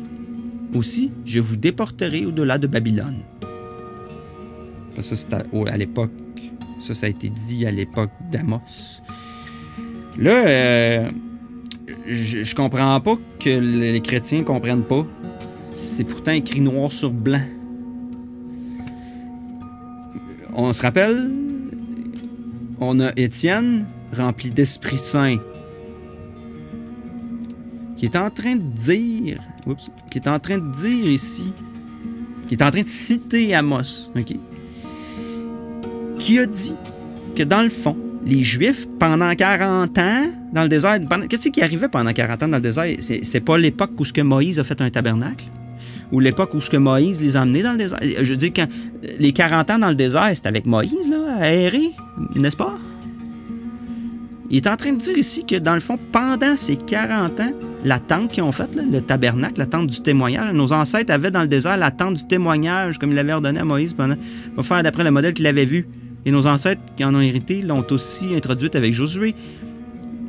Aussi, je vous déporterai au-delà de Babylone. Ça, c'est à l'époque. Ça a été dit à l'époque d'Amos. Là, je comprends pas que les chrétiens comprennent pas. C'est pourtant écrit noir sur blanc. On se rappelle, on a Étienne, rempli d'Esprit Saint, qui est en train de dire, ici, qui est en train de citer Amos, OK? Qui a dit que dans le fond, les Juifs, pendant 40 ans dans le désert, qu'est-ce qui arrivait pendant 40 ans dans le désert? C'est pas l'époque où ce que Moïse a fait un tabernacle? Ou l'époque où ce que Moïse les a amenés dans le désert? Je veux dire, quand les 40 ans dans le désert, c'était avec Moïse, là, à errer, n'est-ce pas? Il est en train de dire ici que, dans le fond, pendant ces 40 ans, la tente qu'ils ont faite, là, le tabernacle, la tente du témoignage, nos ancêtres avaient dans le désert la tente du témoignage, comme il l'avait ordonné à Moïse, pour faire d'après le modèle qu'il avait vu. Et nos ancêtres qui en ont hérité l'ont aussi introduite avec Josué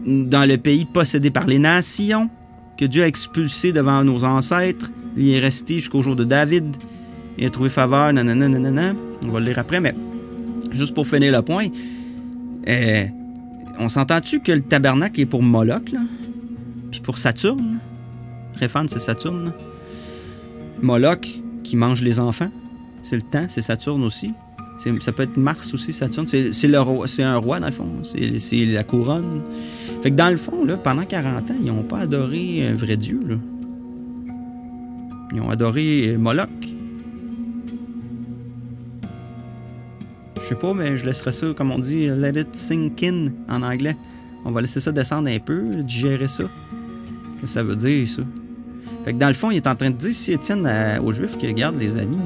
dans le pays possédé par les nations, que Dieu a expulsé devant nos ancêtres. Il est resté jusqu'au jour de David. Il a trouvé faveur, nanana, nanana. On va le lire après, mais juste pour finir le point, on s'entend-tu que le tabernacle est pour Moloch, là? Puis pour Saturne? Réphan, c'est Saturne. Là. Moloch, qui mange les enfants, c'est le temps, c'est Saturne aussi. Ça peut être Mars aussi, Saturne. C'est un roi, dans le fond. C'est la couronne. Fait que dans le fond, là, pendant 40 ans, ils n'ont pas adoré un vrai Dieu. Là. Ils ont adoré Moloch. Je sais pas, mais je laisserai ça, comme on dit, let it sink in en anglais. On va laisser ça descendre un peu, digérer ça. Qu'est-ce que ça veut dire, ça? Fait que dans le fond, il est en train de dire, si Étienne aux Juifs, que regarde, les amis,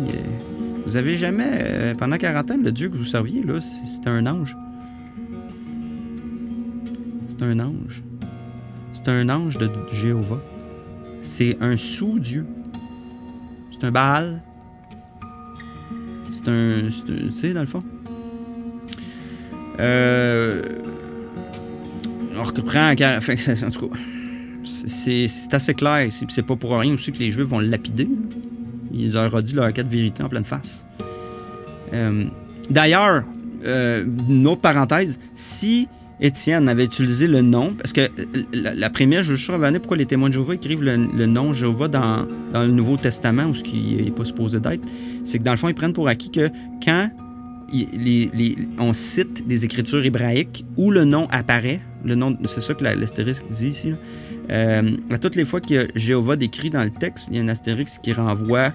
vous avez jamais, pendant 40 ans, le Dieu que vous serviez, là, c'était un ange. C'est un ange. C'est un ange de Jéhovah. C'est un sous-dieu. C'est un Baal. C'est un tu sais, dans le fond. On reprend en tout cas, c'est assez clair. C'est pas pour rien aussi que les Juifs vont le lapider. Là. Il leur a dit leur quatre vérités en pleine face. D'ailleurs, une autre parenthèse, si Étienne avait utilisé le nom, parce que la première, je veux juste revenir pourquoi les témoins de Jéhovah écrivent le nom Jéhovah dans le Nouveau Testament, où ce qui n'est pas supposé d'être, c'est que dans le fond, ils prennent pour acquis que quand on cite des écritures hébraïques où le nom apparaît, le nom, c'est ça que l'astérisque dit ici, à toutes les fois qu'il y a Jéhovah décrit dans le texte, il y a un astérisque qui renvoie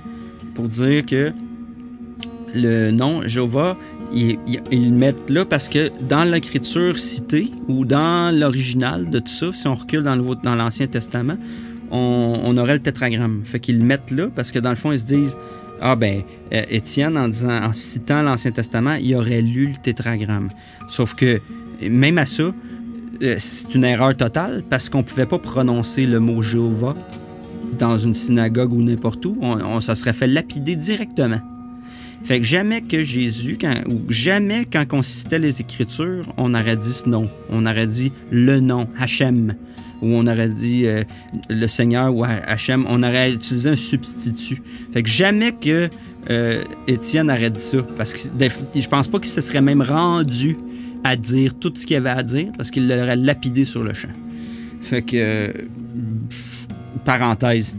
pour dire que le nom Jéhovah, ils le mettent là parce que dans l'écriture citée ou dans l'original de tout ça, si on recule dans l'Ancien Testament, on aurait le tétragramme. Fait qu'ils le mettent là parce que dans le fond, ils se disent Étienne, en citant l'Ancien Testament, il aurait lu le tétragramme. Sauf que, même à ça, c'est une erreur totale parce qu'on ne pouvait pas prononcer le mot Jéhovah dans une synagogue ou n'importe où. Ça serait fait lapider directement. Fait que jamais que Jésus, jamais quand on citait les Écritures, on aurait dit ce nom. On aurait dit le nom, Hachem. Ou on aurait dit le Seigneur ou Hachem. On aurait utilisé un substitut. Fait que jamais que Étienne aurait dit ça. Parce que je pense pas qu'il se serait même rendu à dire tout ce qu'il avait à dire parce qu'il l'aurait lapidé sur le champ. Fait que... parenthèse.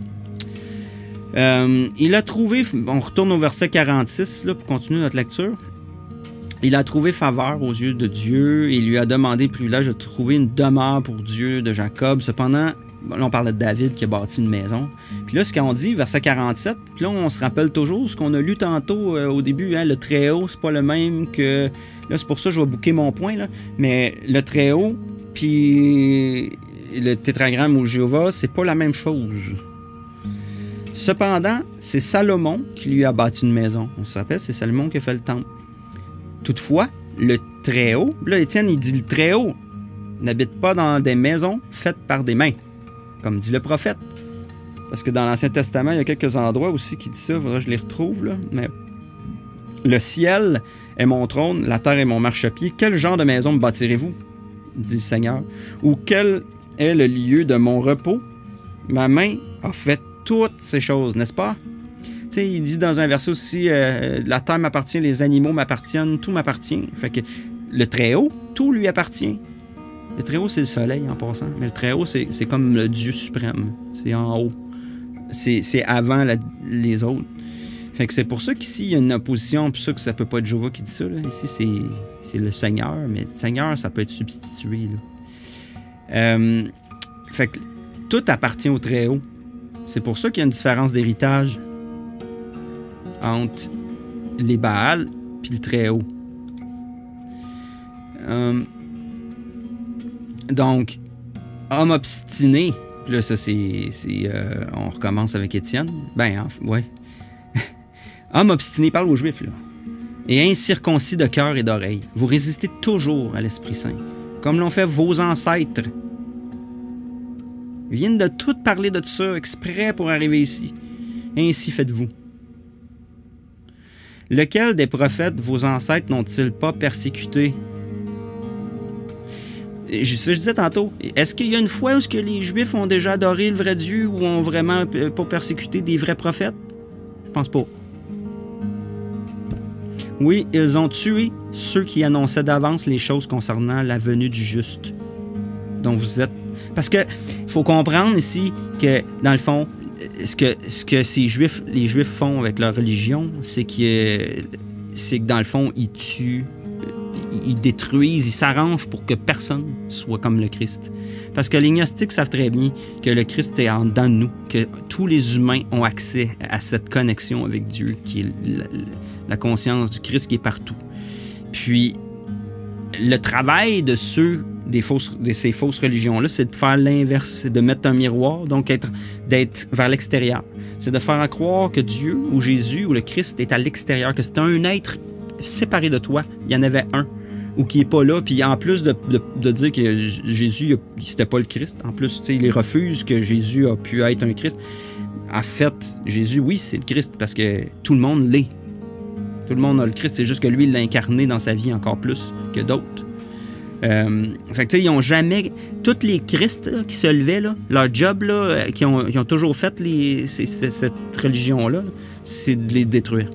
Il a trouvé... On retourne au verset 46 là, pour continuer notre lecture. Il a trouvé faveur aux yeux de Dieu et il lui a demandé le privilège de trouver une demeure pour Dieu de Jacob. Cependant, là, on parlait de David qui a bâti une maison. Puis là, ce qu'on dit, verset 47, puis là, on se rappelle toujours ce qu'on a lu tantôt au début. Hein, le Très-Haut, c'est pas le même que... Là, c'est pour ça que je vais bouquer mon point. Là. Mais le Très-Haut, puis le tétragramme au Jéhovah, c'est pas la même chose. Cependant, c'est Salomon qui lui a bâti une maison. On se rappelle, c'est Salomon qui a fait le temple. Toutefois, le Très-Haut, là, Étienne, il dit le Très-Haut n'habite pas dans des maisons faites par des mains, comme dit le prophète. Parce que dans l'Ancien Testament, il y a quelques endroits aussi qui disent ça, faudra que je les retrouve, là. Mais le ciel est mon trône, la terre est mon marchepied. Quel genre de maison me bâtirez-vous, dit le Seigneur? Ou quel est le lieu de mon repos? Ma main a fait toutes ces choses, n'est-ce pas? Tu sais, il dit dans un verset aussi, la terre m'appartient, les animaux m'appartiennent, tout m'appartient. Fait que le Très-Haut, tout lui appartient. Le Très-Haut, c'est le soleil en passant, mais le Très-Haut, c'est comme le Dieu suprême. C'est en haut. C'est avant les autres. Fait que c'est pour ça qu'ici, il y a une opposition, puis ça que ça peut pas être Jéhovah qui dit ça. Là. Ici, c'est le Seigneur, mais le Seigneur, ça peut être substitué. Là. Fait que tout appartient au Très-Haut. C'est pour ça qu'il y a une différence d'héritage entre les Baals puis le Très-Haut. Donc, homme obstiné, là, ça c'est on recommence avec Étienne. Ouais. Homme obstiné, parle aux Juifs, là. Et incirconcis de cœur et d'oreille. Vous résistez toujours à l'Esprit Saint, comme l'ont fait vos ancêtres. Ils viennent de tout parler de ça exprès pour arriver ici. Ainsi faites-vous. Lequel des prophètes vos ancêtres n'ont-ils pas persécuté? Je disais tantôt, est-ce qu'il y a une fois où que les Juifs ont déjà adoré le vrai Dieu ou ont vraiment pas persécuté des vrais prophètes? Je pense pas. Oui, ils ont tué ceux qui annonçaient d'avance les choses concernant la venue du juste. dont vous êtes... Parce que faut comprendre ici que, dans le fond, ce que les Juifs font avec leur religion, c'est que c'est que dans le fond, ils tuent, ils détruisent, ils s'arrangent pour que personne soit comme le Christ. Parce que les gnostiques savent très bien que le Christ est en dedans de nous, que tous les humains ont accès à cette connexion avec Dieu, qui est la conscience du Christ qui est partout. Puis, le travail de ces fausses religions-là, c'est de faire l'inverse, c'est de mettre un miroir, donc d'être vers l'extérieur. C'est de faire croire que Dieu ou Jésus ou le Christ est à l'extérieur, que c'est un être séparé de toi. Il y en avait un, ou qui n'est pas là. Puis en plus de dire que Jésus, c'était pas le Christ, en plus, il refuse que Jésus a pu être un Christ. En fait, Jésus, oui, c'est le Christ, parce que tout le monde l'est. Tout le monde a le Christ, c'est juste que lui, il l'a incarné dans sa vie encore plus que d'autres. Fait que tu sais, ils n'ont jamais... Tous les Christ là, qui se levaient, là, leur job, là, qu'ils ont toujours fait cette religion-là, c'est de les détruire.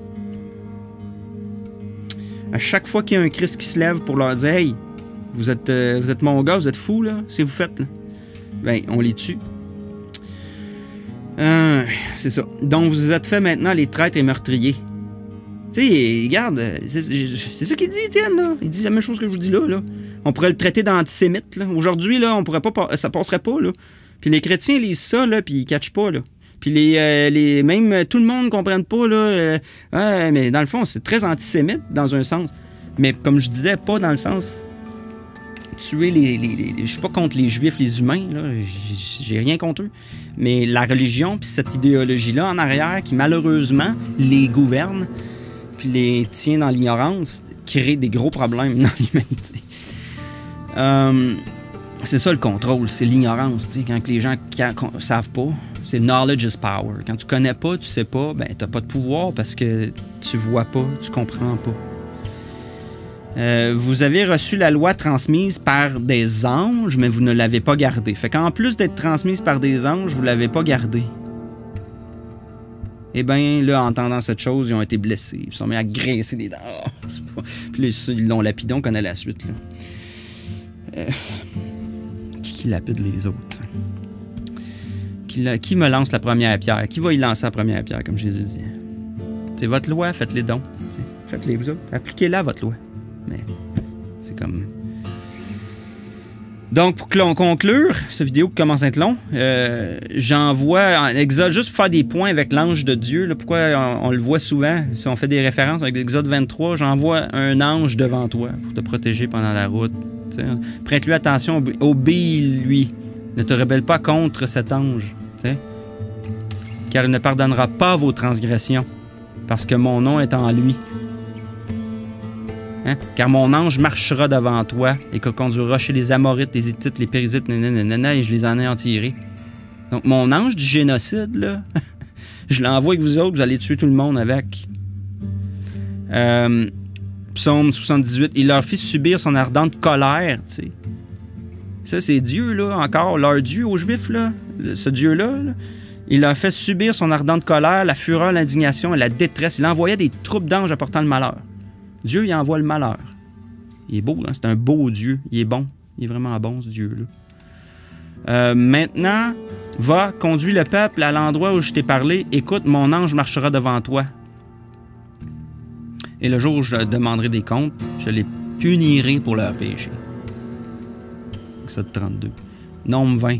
À chaque fois qu'il y a un Christ qui se lève pour leur dire « Hey, vous êtes mon gars, vous êtes fous, là, c'est vous faites, là. » Ben, on les tue. C'est ça. Donc, vous êtes fait maintenant les traîtres et meurtriers. Tu sais, regarde, c'est ça qu'il dit, Étienne, là. Il dit la même chose que je vous dis là. On pourrait le traiter d'antisémite, là. Aujourd'hui, là, on pourrait pas, ça passerait pas, là. Puis les chrétiens lisent ça, là, puis ils catchent pas, là. Puis même tout le monde ne comprenne pas, là. Mais dans le fond, c'est très antisémite, dans un sens. Mais comme je disais, pas dans le sens tuer je suis pas contre les Juifs, les humains, là. J'ai rien contre eux. Mais la religion, puis cette idéologie-là en arrière, qui malheureusement les gouverne, puis les tient dans l'ignorance, crée des gros problèmes dans l'humanité. C'est ça le contrôle, c'est l'ignorance. Quand les gens ne savent pas, c'est knowledge is power. Quand tu connais pas, tu sais pas, ben t'as pas de pouvoir parce que tu vois pas, tu comprends pas. Vous avez reçu la loi transmise par des anges, mais vous ne l'avez pas gardée. Fait qu'en plus d'être transmise par des anges, vous l'avez pas gardée. Eh bien, là, en entendant cette chose, ils ont été blessés. Ils se sont mis à graisser des dents. Puis là, ils l'ont lapidé, on connaît la suite. Là. Qui lapide les autres? Qui me lance la première pierre? Qui va y lancer la première pierre, comme Jésus dit? C'est votre loi, faites les dons. Faites-les vous autres. Appliquez-la, votre loi. Mais c'est comme... Donc, pour conclure, cette vidéo qui commence à être long, j'envoie un Exode, juste pour faire des points avec l'ange de Dieu. Là, pourquoi on le voit souvent, si on fait des références avec Exode 23, j'envoie un ange devant toi pour te protéger pendant la route. Prête-lui attention, obéis-lui. Ne te rebelle pas contre cet ange. T'sais? Car il ne pardonnera pas vos transgressions, parce que mon nom est en lui. Hein? Car mon ange marchera devant toi et que conduira chez les Amorites, les Hittites, les Périzites, et je les anéantirai. Donc mon ange du génocide, là, je l'envoie avec vous autres, vous allez tuer tout le monde avec. Psaume 78, il leur fit subir son ardente colère, tu sais. Ça, c'est Dieu, là, encore, leur Dieu aux Juifs, là, ce Dieu-là, là. Il leur fait subir son ardente colère, la fureur, l'indignation et la détresse. Il envoyait des troupes d'anges apportant le malheur. Dieu, il envoie le malheur. Il est beau, hein? C'est un beau Dieu. Il est bon. Il est vraiment bon, ce Dieu-là. Maintenant, va, conduis le peuple à l'endroit où je t'ai parlé. Écoute, mon ange marchera devant toi. Et le jour où je demanderai des comptes, je les punirai pour leurs péchés. Exode 32. Nombre 20.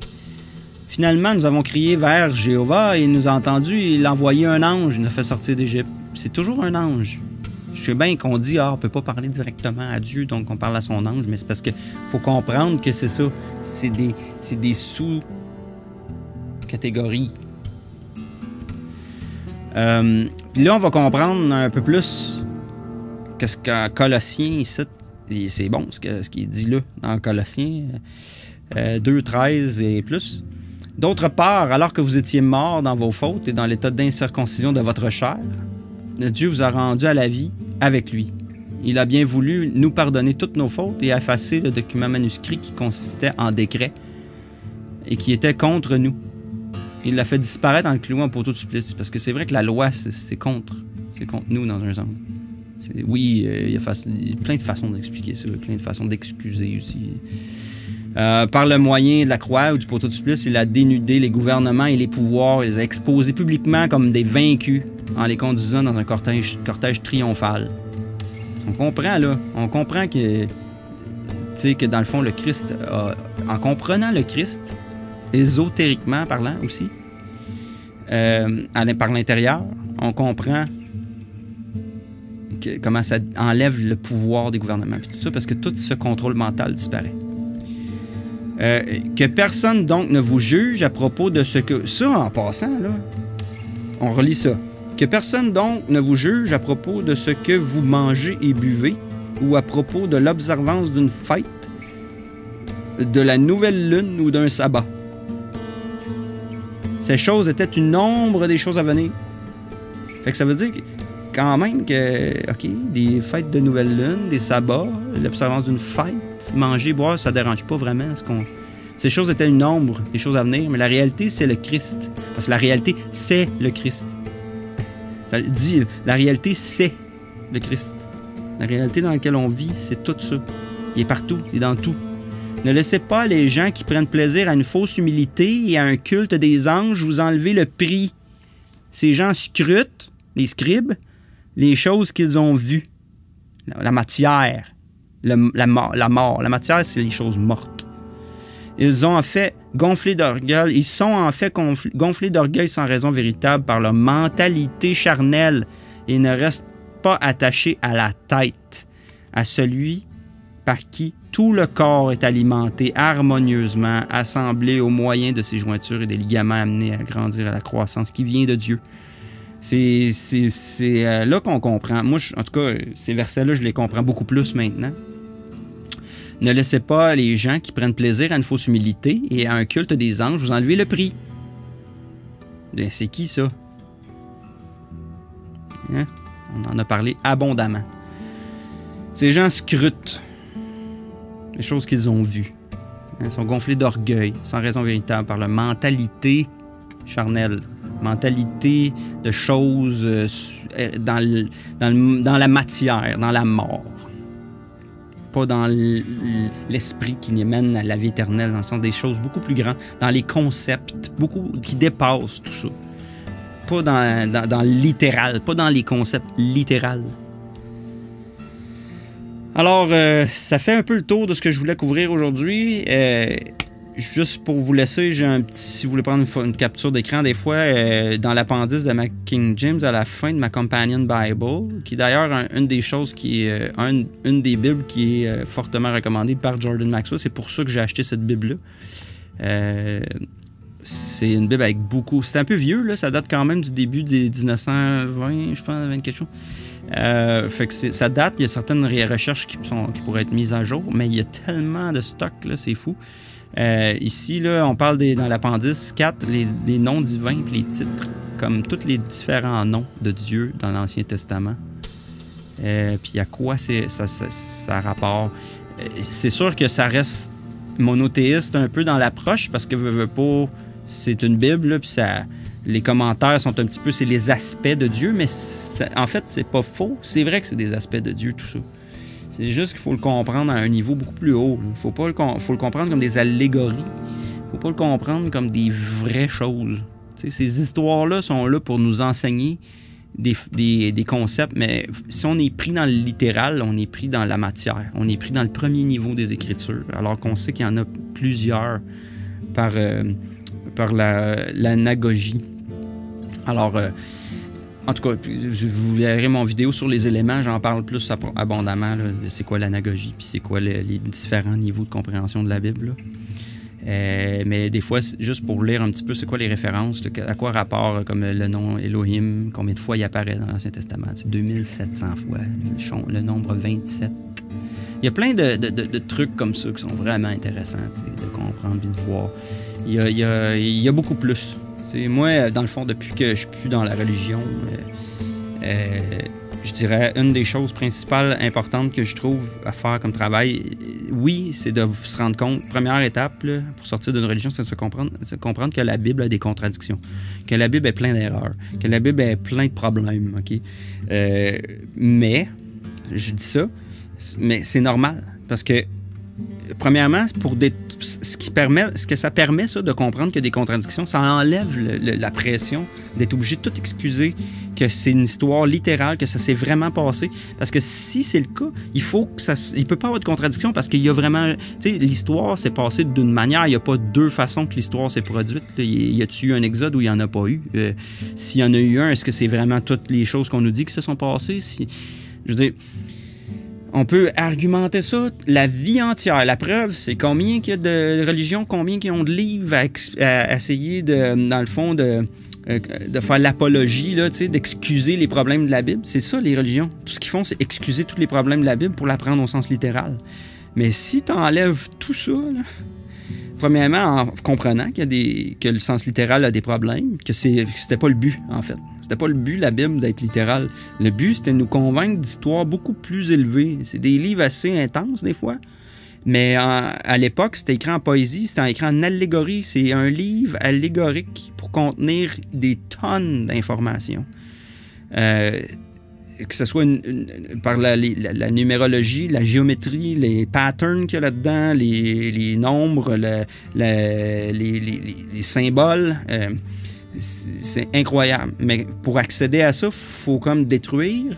Finalement, nous avons crié vers Jéhovah et il nous a entendus. Il a envoyé un ange, il nous a fait sortir d'Égypte. C'est toujours un ange. Je sais bien qu'on dit, on ne peut pas parler directement à Dieu, donc on parle à son ange, mais c'est parce qu'il faut comprendre que c'est ça. C'est des sous-catégories. Puis là, on va comprendre un peu plus que ce que Colossiens ici, c'est bon ce qu'il dit là, dans Colossiens 2, 13 et plus. D'autre part, alors que vous étiez morts dans vos fautes et dans l'état d'incirconcision de votre chair, Dieu vous a rendu à la vie avec lui. Il a bien voulu nous pardonner toutes nos fautes et effacer le document manuscrit qui consistait en décret et qui était contre nous. Il l'a fait disparaître en le clouant au poteau de supplice. Parce que c'est vrai que la loi, c'est contre nous dans un sens. Oui, il y a plein de façons d'expliquer ça, plein de façons d'excuser aussi. Par le moyen de la croix ou du poteau de supplice, il a dénudé les gouvernements et les pouvoirs. Il les a exposés publiquement comme des vaincus en les conduisant dans un cortège triomphal. On comprend, là. On comprend que, que dans le fond, le Christ, en comprenant le Christ, ésotériquement parlant aussi, par l'intérieur, on comprend comment ça enlève le pouvoir des gouvernements, puis tout ça, parce que tout ce contrôle mental disparaît. Que personne donc ne vous juge à propos de ce que... Ça, en passant, là, on relit ça. Que personne donc ne vous juge à propos de ce que vous mangez et buvez, ou à propos de l'observance d'une fête, de la nouvelle lune ou d'un sabbat. Ces choses étaient une ombre des choses à venir. Fait que ça veut dire quand même que, OK, des fêtes de nouvelle lune, des sabbats, l'observance d'une fête, manger, boire, ça ne dérange pas vraiment. Ces choses étaient une ombre des choses à venir, mais la réalité, c'est le Christ. Parce que la réalité, c'est le Christ. Ça dit, la réalité, c'est le Christ. La réalité dans laquelle on vit, c'est tout ça. Il est partout, il est dans tout. Ne laissez pas les gens qui prennent plaisir à une fausse humilité et à un culte des anges vous enlever le prix. Ces gens scrutent, les scribes, les choses qu'ils ont vues. La matière, la mort. La matière, c'est les choses mortes. Ils sont en fait gonflés d'orgueil sans raison véritable par leur mentalité charnelle et ne restent pas attachés à la tête, à celui par qui tout le corps est alimenté harmonieusement, assemblé au moyen de ses jointures et des ligaments amenés à grandir à la croissance qui vient de Dieu. C'est là qu'on comprend. Moi, en tout cas, ces versets-là, je les comprends beaucoup plus maintenant. Ne laissez pas les gens qui prennent plaisir à une fausse humilité et à un culte des anges vous enlever le prix. C'est qui ça? Hein? On en a parlé abondamment. Ces gens scrutent les choses qu'ils ont vues. Ils sont gonflés d'orgueil, sans raison véritable, par leur mentalité charnelle, mentalité de choses dans la matière, dans la mort. Pas dans l'esprit qui nous mène à la vie éternelle, dans le sens des choses beaucoup plus grandes, dans les concepts, beaucoup qui dépassent tout ça. Pas dans le littéral, pas dans les concepts littéraux. Alors, ça fait un peu le tour de ce que je voulais couvrir aujourd'hui. Juste pour vous laisser, si vous voulez prendre une capture d'écran, des fois, dans l'appendice de ma King James, à la fin de ma Companion Bible, qui est d'ailleurs une des choses qui est une des Bibles qui est fortement recommandée par Jordan Maxwell. C'est pour ça que j'ai acheté cette Bible-là. C'est une Bible avec beaucoup... C'est un peu vieux, là. Ça date quand même du début des 1920, je pense, 20 quelque chose. Fait que ça date. Il y a certaines recherches qui pourraient être mises à jour, mais il y a tellement de stock, là, c'est fou. Ici, là, on parle dans l'appendice 4, les noms divins et les titres, comme tous les différents noms de Dieu dans l'Ancien Testament. Puis à quoi ça rapporte. C'est sûr que ça reste monothéiste un peu dans l'approche, parce que veut pas, c'est une Bible, là, puis les commentaires sont un petit peu, c'est les aspects de Dieu, mais en fait, c'est pas faux. C'est vrai que c'est des aspects de Dieu, tout ça. C'est juste qu'il faut le comprendre à un niveau beaucoup plus haut. Il faut le comprendre comme des allégories. Il ne faut pas le comprendre comme des vraies choses. T'sais, ces histoires-là sont là pour nous enseigner des concepts, mais si on est pris dans le littéral, on est pris dans la matière. On est pris dans le premier niveau des Écritures, alors qu'on sait qu'il y en a plusieurs par l'anagogie. Alors... en tout cas, vous verrez mon vidéo sur les éléments, j'en parle plus abondamment là, de c'est quoi l'anagogie, puis c'est quoi les différents niveaux de compréhension de la Bible. Là. Mais des fois, juste pour lire un petit peu c'est quoi les références, à quoi rapport comme le nom Elohim, combien de fois il apparaît dans l'Ancien Testament, 2700 fois, le nombre 27. Il y a plein de trucs comme ça qui sont vraiment intéressants de comprendre et de voir. Il y a beaucoup plus. T'sais, moi, dans le fond, depuis que je suis plus dans la religion, je dirais une des choses principales importantes que je trouve à faire comme travail, oui, c'est de se rendre compte, première étape là, pour sortir d'une religion, c'est de se comprendre que la Bible a des contradictions, que la Bible est pleine d'erreurs, que la Bible est plein de problèmes, OK? Mais, je dis ça, mais c'est normal, parce que premièrement, ce que ça permet, ça, de comprendre qu'il y a des contradictions, ça enlève la pression d'être obligé de tout excuser, que c'est une histoire littérale, que ça s'est vraiment passé. Parce que si c'est le cas, il faut que ça... Il peut pas avoir de contradiction parce qu'il y a vraiment... Tu sais, l'histoire s'est passée d'une manière. Il n'y a pas deux façons que l'histoire s'est produite. Y a-t-il eu un exode ou il n'y en a pas eu? S'il y en a eu un, est-ce que c'est vraiment toutes les choses qu'on nous dit qui se sont passées? Je veux dire... On peut argumenter ça la vie entière. La preuve, c'est combien qu'il y a de religions, combien qui ont de livres à essayer, dans le fond, de faire l'apologie, d'excuser les problèmes de la Bible. C'est ça, les religions. Tout ce qu'ils font, c'est excuser tous les problèmes de la Bible pour la prendre au sens littéral. Mais si tu enlèves tout ça, là, premièrement, en comprenant que le sens littéral a des problèmes, que c'était pas le but, en fait. C'était pas le but, la Bible, d'être littérale. Le but, c'était de nous convaincre d'histoires beaucoup plus élevées. C'est des livres assez intenses, des fois. Mais à l'époque, c'était écrit en poésie, c'était écrit en allégorie. C'est un livre allégorique pour contenir des tonnes d'informations. Que ce soit par la numérologie, la géométrie, les patterns qu'il y a là-dedans, les nombres, les symboles... c'est incroyable. Mais pour accéder à ça, il faut comme détruire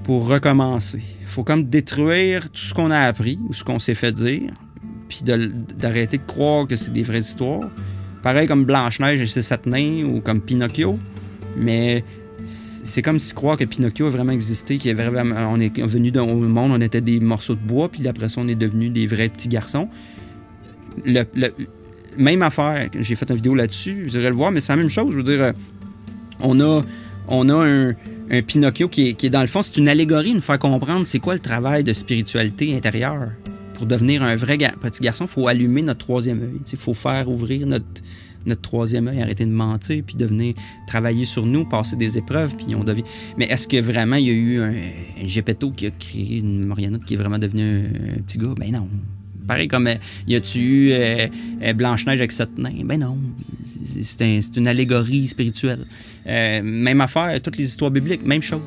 pour recommencer. Il faut comme détruire tout ce qu'on a appris ou ce qu'on s'est fait dire, puis d'arrêter de croire que c'est des vraies histoires. Pareil comme Blanche-Neige et ses 7 nains ou comme Pinocchio. Mais c'est comme si croire que Pinocchio a vraiment existé, on est venu au monde, on était des morceaux de bois, puis après ça, on est devenus des vrais petits garçons. Même affaire, j'ai fait une vidéo là-dessus, vous irez le voir, mais c'est la même chose. Je veux dire, on a un Pinocchio qui est dans le fond, c'est une allégorie, nous faire comprendre c'est quoi le travail de spiritualité intérieure. Pour devenir un vrai petit garçon, il faut allumer notre troisième œil. Il faut faire ouvrir notre troisième œil, arrêter de mentir, puis travailler sur nous, passer des épreuves, puis on devient... Mais est-ce que vraiment il y a eu un Geppetto qui a créé une marionnette qui est vraiment devenu un petit gars? Ben non. Pareil comme, y a-tu eu Blanche-Neige avec 7 nains? Ben non, c'est une allégorie spirituelle. Même affaire, toutes les histoires bibliques, même chose.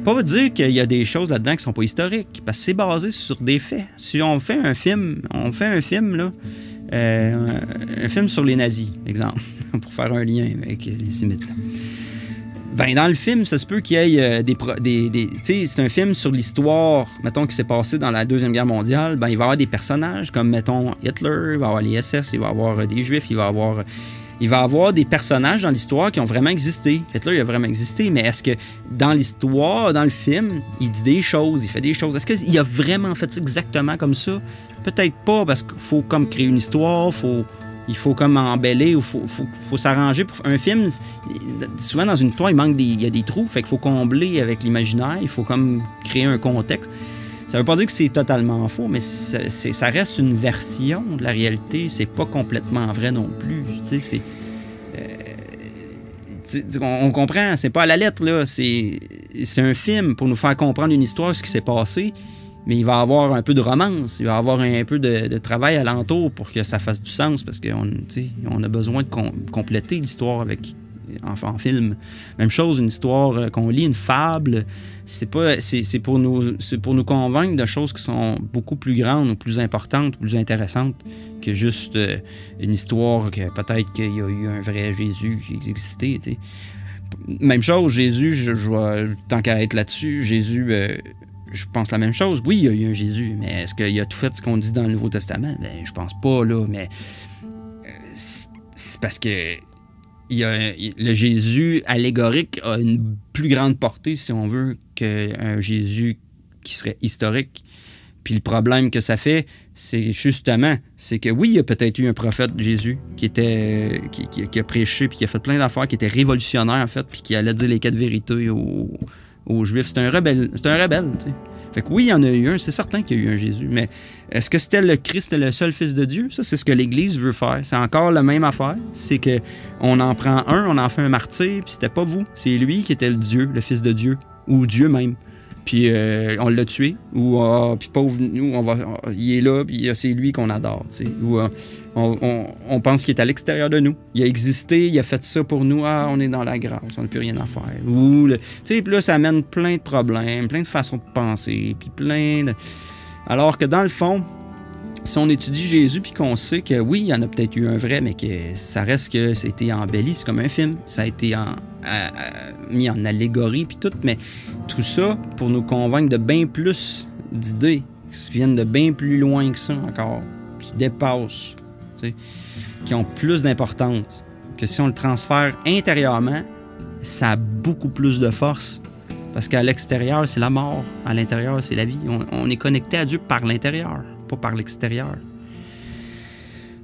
Pas dire qu'il y a des choses là-dedans qui sont pas historiques, parce que c'est basé sur des faits. Si on fait un film, là, un film sur les nazis, exemple, pour faire un lien avec les Sémites, là. Ben, dans le film, ça se peut qu'il y ait tu sais, c'est un film sur l'histoire, mettons, qui s'est passé dans la Deuxième Guerre mondiale. Ben, il va y avoir des personnages comme, mettons, Hitler, il va y avoir les SS, il va y avoir des Juifs, il va y avoir des personnages dans l'histoire qui ont vraiment existé. Hitler, il a vraiment existé, mais est-ce que dans l'histoire, dans le film, il dit des choses, il fait des choses? Est-ce qu'il a vraiment fait ça exactement comme ça? Peut-être pas, parce qu'il faut comme créer une histoire, il faut comme embellir, il faut s'arranger. Pour un film, souvent dans une histoire, il y a des trous, fait qu'il faut combler avec l'imaginaire, il faut comme créer un contexte. Ça veut pas dire que c'est totalement faux, mais ça reste une version de la réalité, c'est pas complètement vrai non plus. On comprend, c'est pas à la lettre, là, c'est un film pour nous faire comprendre une histoire, ce qui s'est passé. Mais il va y avoir un peu de romance, il va y avoir un peu de travail alentour pour que ça fasse du sens, parce qu'on a besoin de compléter l'histoire en film. Même chose, une histoire qu'on lit, une fable, c'est pour nous convaincre de choses qui sont beaucoup plus grandes, ou plus importantes, plus intéressantes que juste une histoire que peut-être qu'il y a eu un vrai Jésus qui existait. T'sais. Même chose, Jésus, tant qu'à être là-dessus, Jésus... je pense la même chose. Oui, il y a eu un Jésus, mais est-ce qu'il a tout fait ce qu'on dit dans le Nouveau Testament? Ben, je pense pas, là, mais c'est parce que le Jésus allégorique a une plus grande portée, si on veut, qu'un Jésus qui serait historique. Puis le problème que ça fait, c'est justement, c'est que oui, il y a peut-être eu un prophète, Jésus, qui a prêché, puis qui a fait plein d'affaires, qui était révolutionnaire, en fait, puis qui allait dire les 4 vérités aux Juifs. C'est un rebelle, tu sais. Fait que oui, il y en a eu un, c'est certain qu'il y a eu un Jésus, mais est-ce que c'était le Christ, le seul Fils de Dieu? Ça, c'est ce que l'Église veut faire. C'est encore la même affaire. C'est qu'on en prend un, on en fait un martyr, puis c'était pas vous. C'est lui qui était le Dieu, le Fils de Dieu, ou Dieu même. Puis on l'a tué, ou puis pauvre nous, il est là, puis c'est lui qu'on adore, tu sais. Ou on pense qu'il est à l'extérieur de nous. Il a existé, il a fait ça pour nous. Ah, on est dans la grâce, on n'a plus rien à faire. Ou, tu sais, puis là, ça amène plein de problèmes, plein de façons de penser, puis plein de... Alors que dans le fond, si on étudie Jésus puis qu'on sait que oui, il y en a peut-être eu un vrai, mais que ça reste que ça a été embelli, c'est comme un film. Ça a été mis en allégorie puis tout, mais tout ça pour nous convaincre de bien plus d'idées qui viennent de bien plus loin que ça encore, qui dépassent, qui ont plus d'importance. Que si on le transfère intérieurement, ça a beaucoup plus de force. Parce qu'à l'extérieur, c'est la mort. À l'intérieur, c'est la vie. On est connecté à Dieu par l'intérieur, pas par l'extérieur.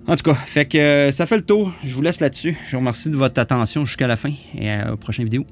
En tout cas, fait que ça fait le tour. Je vous laisse là-dessus. Je vous remercie de votre attention jusqu'à la fin et aux prochaines vidéos.